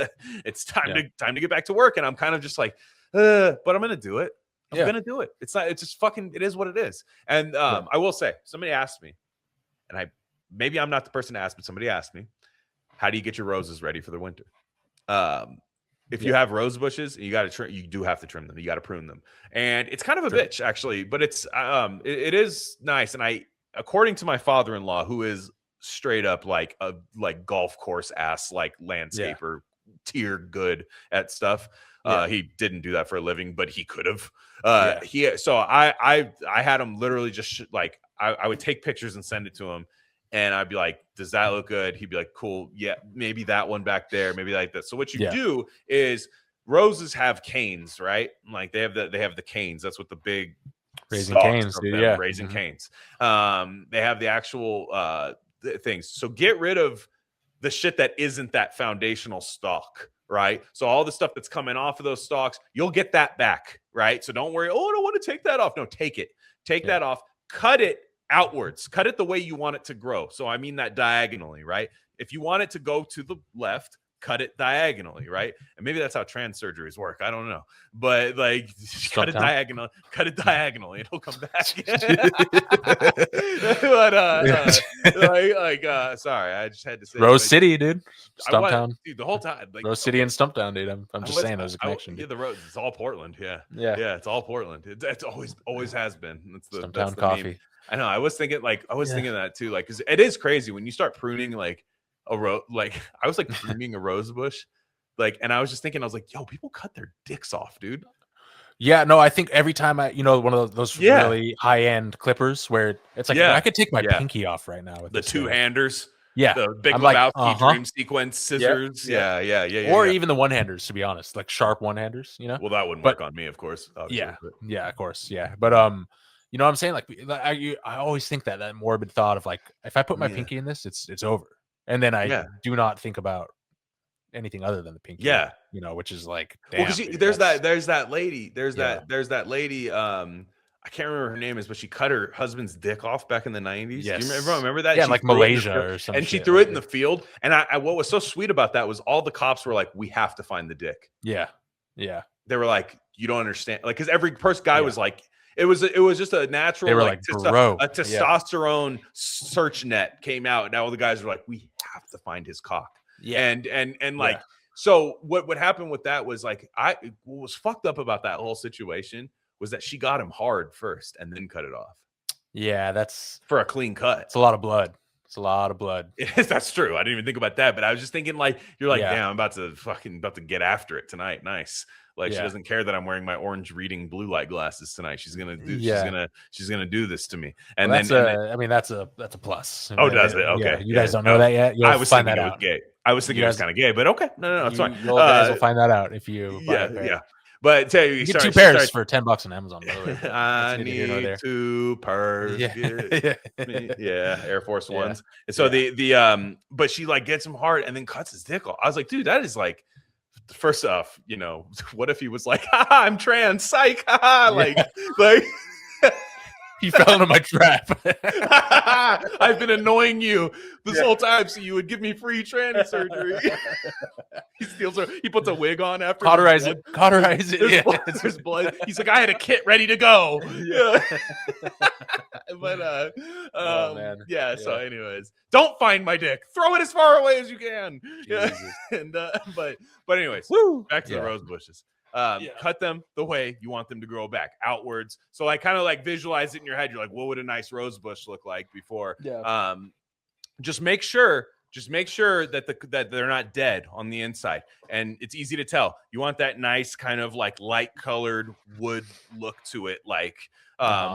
time to get back to work, and I'm kind of just like, but I'm gonna do it. I'm gonna do it. It's just fucking. It is what it is. And I will say, somebody asked me, and maybe I'm not the person to ask, but somebody asked me, how do you get your roses ready for the winter? If you have rose bushes, you do have to trim them. You got to prune them. And it's kind of a bitch, actually, but it's it is nice. And according to my father-in-law, who is straight up like a golf course ass, like landscaper, tier good at stuff. He didn't do that for a living, but he could have. So I had him literally just like I would take pictures and send it to him. And I'd be like, does that look good? He'd be like, cool. Yeah, maybe that one back there. Maybe like that. So what you do is roses have canes, right? Like they have the canes. That's what the big raising canes, dude. Raising canes. They have the actual things. So get rid of the shit that isn't that foundational stalk, right? So all the stuff that's coming off of those stalks, you'll get that back, right? So don't worry. Oh, I don't want to take that off. No, take it. Take that off. Cut it outwards. Cut it the way you want it to grow. So I mean that diagonally, right? If you want it to go to the left, cut it diagonally, right? And maybe that's how trans surgeries work. I don't know, but like cut it diagonally, it'll come back. But sorry, I just had to say Rose City, dude. Stumptown, dude. The whole time, like Rose City and Stumptown, dude. I'm just saying, there's a connection. The road. It's all Portland. Yeah. It's all Portland. It's always has been. It's the Stumptown coffee. Meme. I know. I was thinking that too. Like, because it is crazy when you start pruning like a rose. Like, I was like pruning a rose bush, like, and I was just thinking, I was like, yo, people cut their dicks off, dude. Yeah, no, I think every time one of those really high end clippers where it's like I could take my pinky off right now with the two-handers. Yeah, the Big Lebowski dream sequence scissors. Or even the one-handers, to be honest, like sharp one-handers. You know, well, that wouldn't work on me, of course. Of course, But you know what I'm saying? Like, I always think that morbid thought of like, if I put my pinky in this, it's over. And then I do not think about anything other than the pinky. Yeah. You know, which is like, damn, well, because there's that lady. I can't remember her name is, but she cut her husband's dick off back in the 90s. Yes. Do you remember that? Yeah, She like threw it in the Malaysia field, or some and she shit, threw it right? in the field. And I what was so sweet about that was all the cops were like, we have to find the dick. Yeah. Yeah. They were like, you don't understand. Like, because every guy Yeah. was like, it was just a natural, They were like, like, bro. a testosterone search net came out. Now all the guys were like, we have to find his cock. Yeah. And like, so what happened with that was like, what was fucked up about that whole situation was that she got him hard first and then cut it off. Yeah, that's for a clean cut. It's a lot of blood. It's a lot of blood. That's true. I didn't even think about that, but I was just thinking like, you're like, Yeah. damn, I'm about to get after it tonight. Nice. Like she Yeah. doesn't care that I'm wearing my orange reading blue light glasses tonight. She's gonna do. Yeah. She's gonna do this to me. Well, And I mean, that's a plus. oh, does it? Okay. Yeah, you guys don't know that yet. You'll I was find thinking that it was out. gay. I was thinking it was kind of gay, but okay. No, it's fine. You guys will find that out if you buy Yeah, a pair. yeah. But tell you, You get two pairs for $10 on Amazon. By the way. I need 2 pairs. Yeah. Yeah, Air Force Yeah. Ones. And so but she like gets him hard and then cuts his dick off. I was like, dude, that is like, first off, what if he was like, haha, I'm trans, psych, haha, like He fell into my trap. I've been annoying you this whole time, so you would give me free tranny surgery. He puts a wig on after Cauterize it. There's Yeah. blood, there's blood. He's like, I had a kit ready to go. Yeah. But Oh, man. yeah. So, anyways, don't find my dick. Throw it as far away as you can. Yeah. Jesus. And but anyways, Woo. back to the rose bushes. Cut them the way you want them to grow back outwards. So like kind of like visualize it in your head. You're like, what would a nice rose bush look like before? Yeah. Just make sure that they're not dead on the inside. And it's easy to tell. You want that nice kind of like light colored wood look to it, like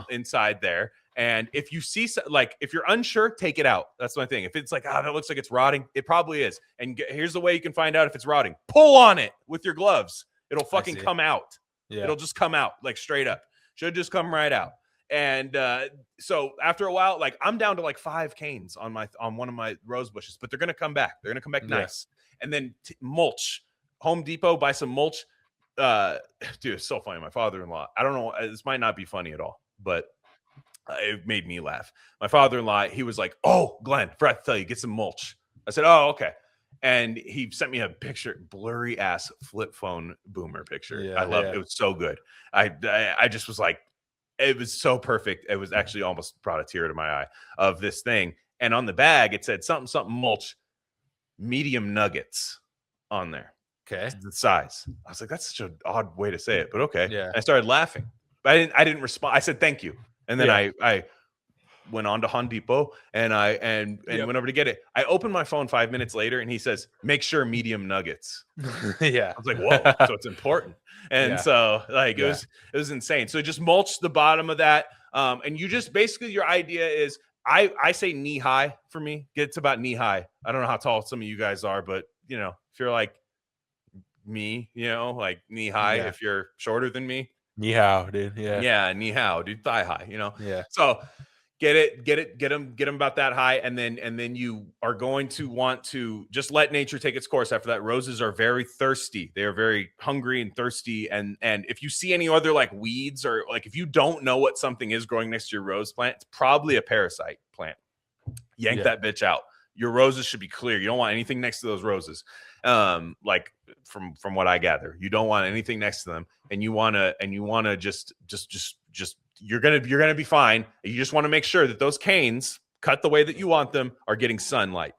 inside there. And if you see, like, if you're unsure, take it out. That's my thing. If it's like, that looks like it's rotting, it probably is. And here's the way you can find out if it's rotting. Pull on it with your gloves. It'll fucking come out. Yeah. It'll just come out like straight up. Should just come right out. And so after a while, like I'm down to like 5 canes on one of my rose bushes, but they're gonna come back. They're gonna come back nice. And then mulch. Home Depot, buy some mulch. Dude, it's so funny. My father-in-law. I don't know. This might not be funny at all, but it made me laugh. My father-in-law. He was like, "Oh, Glenn, forgot to tell you, get some mulch." I said, "Oh, okay." And he sent me a picture, blurry ass flip phone boomer picture. Yeah, I love it. It was so good. I just was like, it was so perfect. It was actually almost brought a tear to my eye of this thing. And on the bag, it said something mulch, medium nuggets on there. Okay. The size. I was like, that's such an odd way to say it, but okay. Yeah. I started laughing, but I didn't respond. I said, thank you. And then I went on to Home Depot and went over to get it. I opened my phone 5 minutes later and he says, make sure medium nuggets. Yeah. I was like, whoa, so it's important. And so like it was insane. So just mulch the bottom of that. And you just basically your idea is I say knee high for me. Get to about knee high. I don't know how tall some of you guys are, but if you're like me, like knee high, if you're shorter than me. Knee hao, dude. Yeah. Yeah, knee high, dude, thigh high, Yeah. So get them about that high, and then you are going to want to just let nature take its course. After that, roses are very thirsty. They are very hungry and thirsty, and if you see any other like weeds or like if you don't know what something is growing next to your rose plant, it's probably a parasite plant. Yank that bitch out. Your roses should be clear. You don't want anything next to those roses. Like from what I gather, you don't want anything next to them, and you want to just you're gonna be fine. You just want to make sure that those canes cut the way that you want them are getting sunlight.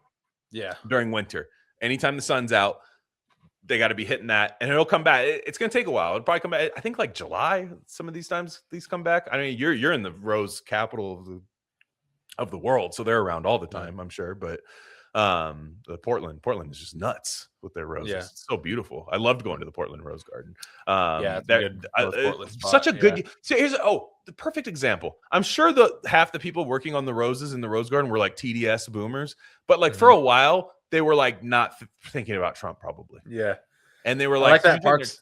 Yeah. During winter, anytime the sun's out, they got to be hitting that, and it'll come back. It's gonna take a while. It'll probably come back. I think like July. Some of these times these come back. I mean, you're in the rose capital of the world, so they're around all the time, I'm sure. But the Portland is just nuts with their roses. It's so beautiful. I loved going to the Portland Rose Garden. Such a good. So here's the perfect example. I'm sure half the people working on the roses in the Rose Garden were like TDS boomers, but like for a while they were like not thinking about Trump probably. Yeah, and they were like that park's.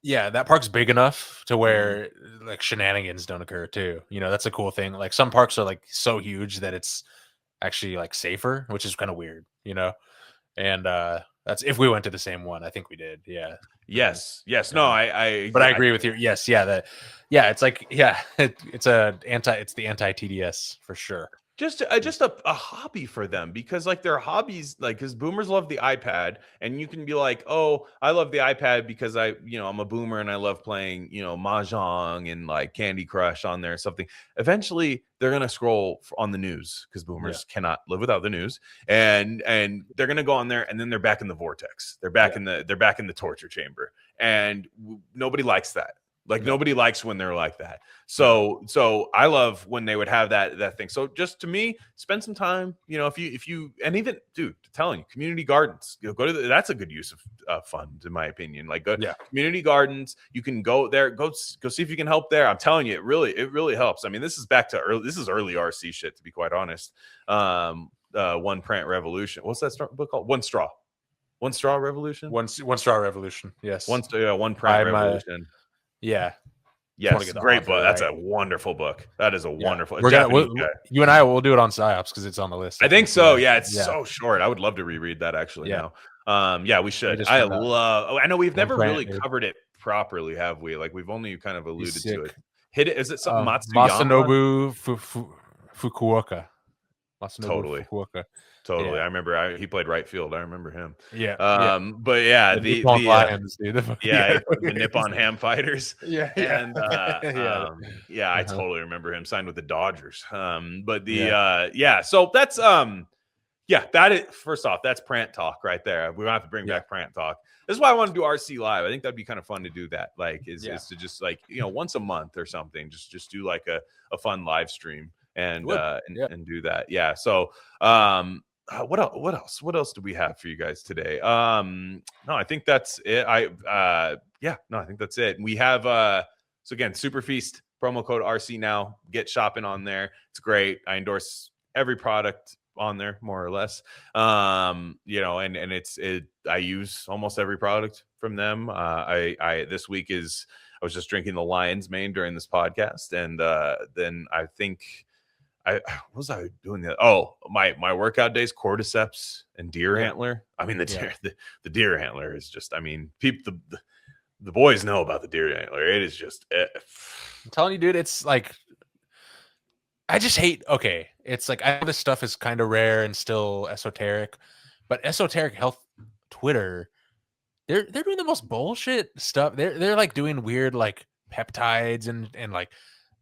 Yeah, that park's big enough to where like shenanigans don't occur too. That's a cool thing. Like some parks are like so huge that it's actually like safer, which is kind of weird, and That's if we went to the same one. I think we did. Yeah. Yes. No, But I agree with you. Yes. Yeah. It's like, it's the anti-TDS for sure. Just a hobby for them, because like their hobbies, like, because boomers love the iPad, and you can be like, oh, I love the iPad because I'm a boomer and I love playing, mahjong and like Candy Crush on there or something. Eventually they're going to scroll on the news, because boomers cannot live without the news, and they're going to go on there, and then they're back in the vortex. They're back in the torture chamber, and nobody likes that. Like nobody likes when they're like that. So I love when they would have that thing. So just to me, spend some time, if you and even, dude, telling you, community gardens, go to that's a good use of funds, in my opinion. Like community gardens, you can go there, go see if you can help there. I'm telling you, it really helps. I mean, this is early RC shit, to be quite honest. One Plant Revolution. What's that book called? One Straw Revolution. One Straw Revolution. Yes. One Plant Revolution. Yeah. Yes, great book. That's a wonderful book. That is a wonderful. You and I will do it on PsyOps because it's on the list. I think so. Yeah, it's so short. I would love to reread that actually now. We should. I know we've never really covered it properly, have we? Like we've only kind of alluded to it. Hit it. Is it something Masanobu Fukuoka? Totally. Fukuoka. Totally. I remember he played right field. I remember him. Yeah. But yeah, the Lions, dude. The Nippon Ham Fighters. Yeah. And I totally remember him, signed with the Dodgers. So that's that is, first off, that's Prant talk right there. We don't have to bring back Prant talk. This is why I want to do RC live. I think that'd be kind of fun to do that. Like is to just like, once a month or something, just do like a fun live stream and do that. Yeah. So what else do we have for you guys today? No, I think that's it. I think that's it. We have so again, Super Feast promo code RC now. Get shopping on there. It's great. I endorse every product on there, more or less. And I use almost every product from them. This week I was just drinking the Lion's Mane during this podcast, and then I think what was I doing? My workout days, cordyceps and deer antler. I mean, the deer antler is just, I mean, people, the boys know about the deer antler. It is just, I'm telling you, dude, it's like, I just hate, it's like, I know this stuff is kind of rare and still esoteric, but esoteric health Twitter, they're doing the most bullshit stuff. They're like doing weird like peptides and like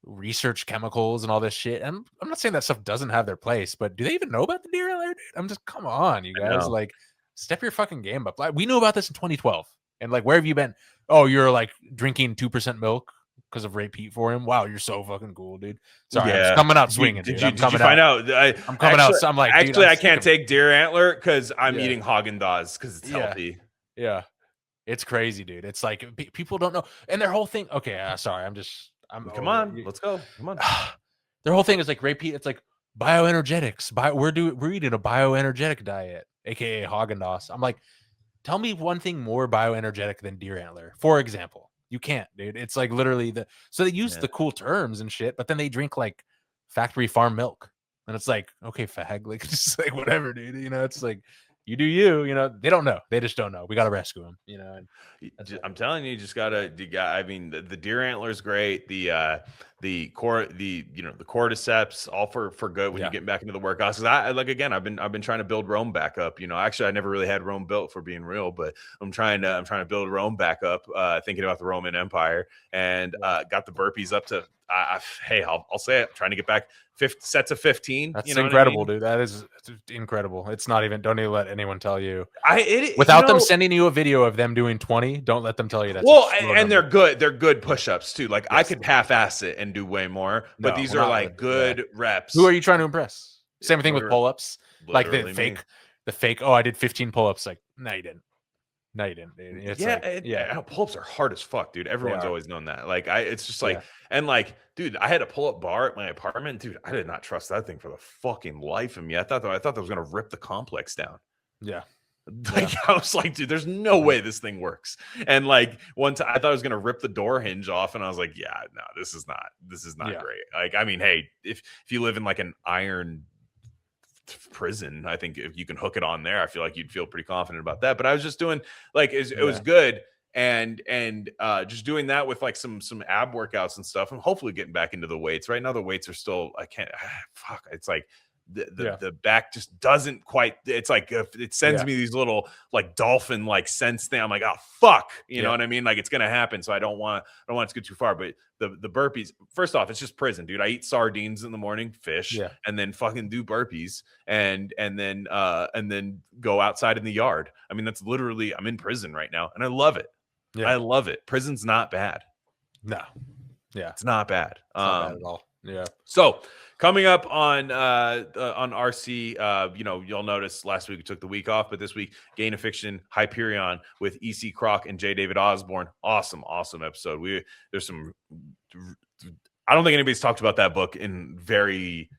research chemicals and all this shit. I'm not saying that stuff doesn't have their place, but do they even know about the deer antler, dude? I'm just, come on, you guys, like step your fucking game up. Like we knew about this in 2012, and like where have you been? Oh, you're like drinking 2% milk because of Ray Pete for him. Wow, you're so fucking cool, dude. Sorry, I'm just coming out swinging. Did you find out? I'm coming out. So I'm like, actually, I can't take deer antler because I'm eating Haagen-Dazs because it's healthy. Yeah, it's crazy, dude. It's like people don't know, and their whole thing. Okay, sorry, come on, let's go. Come on. Their whole thing is like Ray Pete. It's like bioenergetics. We're eating a bioenergetic diet, aka Haagen-Dazs. I'm like, tell me one thing more bioenergetic than deer antler, for example. You can't, dude. It's like literally so they use the cool terms and shit, but then they drink like factory farm milk, and it's like, okay, fag, like just like whatever, dude. It's like you do you. They don't know. They just don't know. We got to rescue them. I'm telling you, I mean, the deer antler is great. The cordyceps, all for good when you get back into the workouts. Because I've been trying to build Rome back up. Actually, I never really had Rome built, for being real, but I'm trying to build Rome back up. Thinking about the Roman Empire, and got the burpees up to. I'll say it. I'm trying to get back sets of 15. That's incredible, dude. That is incredible. It's not even. Don't even let anyone tell you. Without them sending you a video of them doing 20, don't let them tell you that. And they're good. They're good push-ups too. Like I could half-ass it and do way more, but these are like good reps. Who are you trying to impress? Same thing with pull-ups. Like the fake. Oh, I did 15 pull-ups. Like, no, you didn't. No, you didn't, dude. It's pull-ups are hard as fuck, dude. Everyone's always known that. Like it's just like, and like, dude, I had a pull-up bar at my apartment, dude. I did not trust that thing for the fucking life of me. I thought that was gonna rip the complex down. Yeah. Like I was like, dude, there's no way this thing works. And like one time I thought I was gonna rip the door hinge off, and I was like, yeah, no, this is not great. Like, I mean, hey, if you live in like an iron prison. I think if you can hook it on there, I feel like you'd feel pretty confident about that. But I was just doing like it was good. And just doing that with like some ab workouts and stuff, and hopefully getting back into the weights. Right now the weights are still, I can't, fuck, it's like the back just doesn't quite, it's like it sends me these little like dolphin like sense thing. I'm like, oh fuck, you know what I mean, like it's gonna happen, so I don't want it to go too far. But the burpees, first off, it's just prison, dude. I eat sardines in the morning, fish, and then fucking do burpees and then go outside in the yard. I mean, that's literally, I'm in prison right now and I love it. I love it. Prison's not bad. No. It's not bad. It's not bad at all. Yeah. So coming up on RC, you'll notice last week we took the week off, but this week, Gain of Fiction, Hyperion with EC Croc and J. David Osborne. Awesome episode. There's some, I don't think anybody's talked about that book in very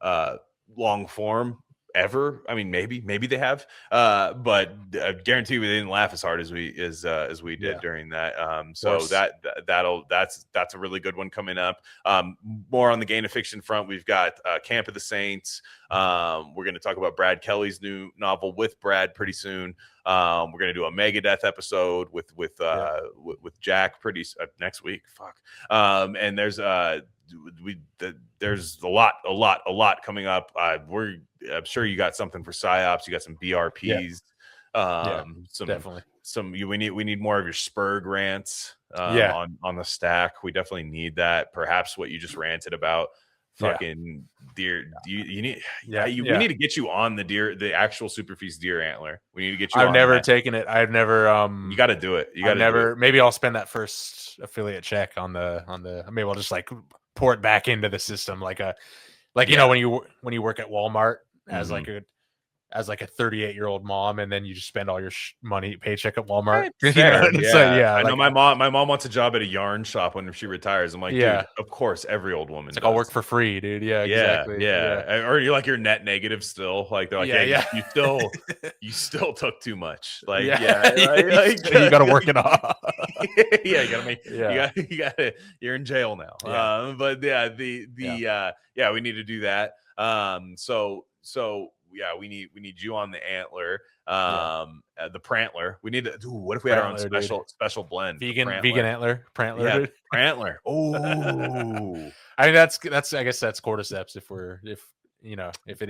long form ever. I mean, maybe they have, but I guarantee you they didn't laugh as hard as we did during that. So that's a really good one coming up. More on the Gain of Fiction front, we've got Camp of the Saints. We're going to talk about Brad Kelly's new novel with Brad pretty soon. We're going to do a Megadeth episode with Jack pretty next week. Fuck. And there's there's a lot coming up. I'm sure you got something for psyops. You got some BRPs. Definitely. We need more of your Spurg rants on the stack. We definitely need that. Perhaps what you just ranted about. Fucking deer. We need to get you on the actual Superfeast deer antler. We need to get you. I've never taken it. I've never. You got to do it. You got to never. Maybe I'll spend that first affiliate check on the. Maybe I'll just like pour it back into the system when you work at Walmart as like a 38-year-old mom, and then you just spend all your paycheck at Walmart. I know my mom wants a job at a yarn shop when she retires. I'm like, dude, of course, every old woman. It's like, I'll work for free, dude. Exactly. Or you're like, you're net negative still. Like they're like, you still took too much. Like, you got to work it off. You got to make. You got to. You're in jail now. We need to do that. So we need you on the antler, the Prantler. We need to. What if we had our own special blend? Vegan antler, Prantler. Prantler. Oh, I mean that's I guess that's cordyceps if it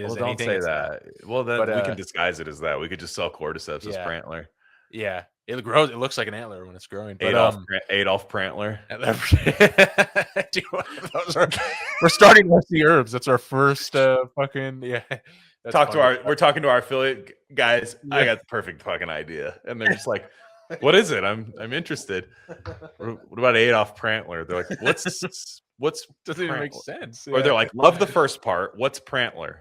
is. Well, don't anything, say that. Well, then we can disguise it as that. We could just sell cordyceps as Prantler. Yeah, it grows. It looks like an antler when it's growing. But, Adolf Prantler. We're starting with the herbs. That's our first fucking We're talking to our affiliate guys. I got the perfect fucking idea, and they're just like, "What is it? I'm interested." What about Adolf Prantler? They're like, "What's doesn't even make sense?" Or they're like, "Love the first part. What's Prantler?"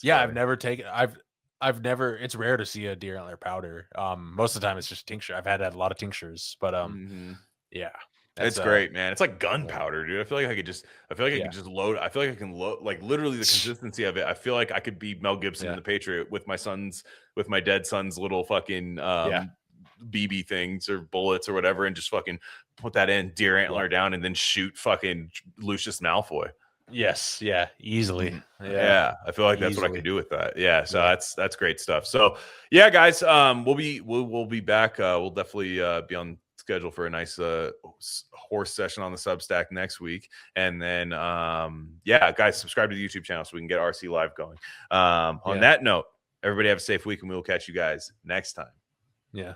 I've never taken. I've never. It's rare to see a deer antler powder. Most of the time it's just tincture. I've had a lot of tinctures, but it's great, man. It's like gunpowder, dude. I feel like I can just load. I feel like I can load, like literally the consistency of it. I feel like I could be Mel Gibson in The Patriot with my dead son's little fucking BB things or bullets or whatever, and just fucking put that in, deer antler down, and then shoot fucking Lucius Malfoy. Yes, easily. I feel like that's what I can do with that. So that's great stuff. So guys, we'll be back. We'll definitely be on schedule for a nice horse session on the Substack next week, and then guys, subscribe to the YouTube channel so we can get RC Live going. On that note, everybody have a safe week, and we will catch you guys next time.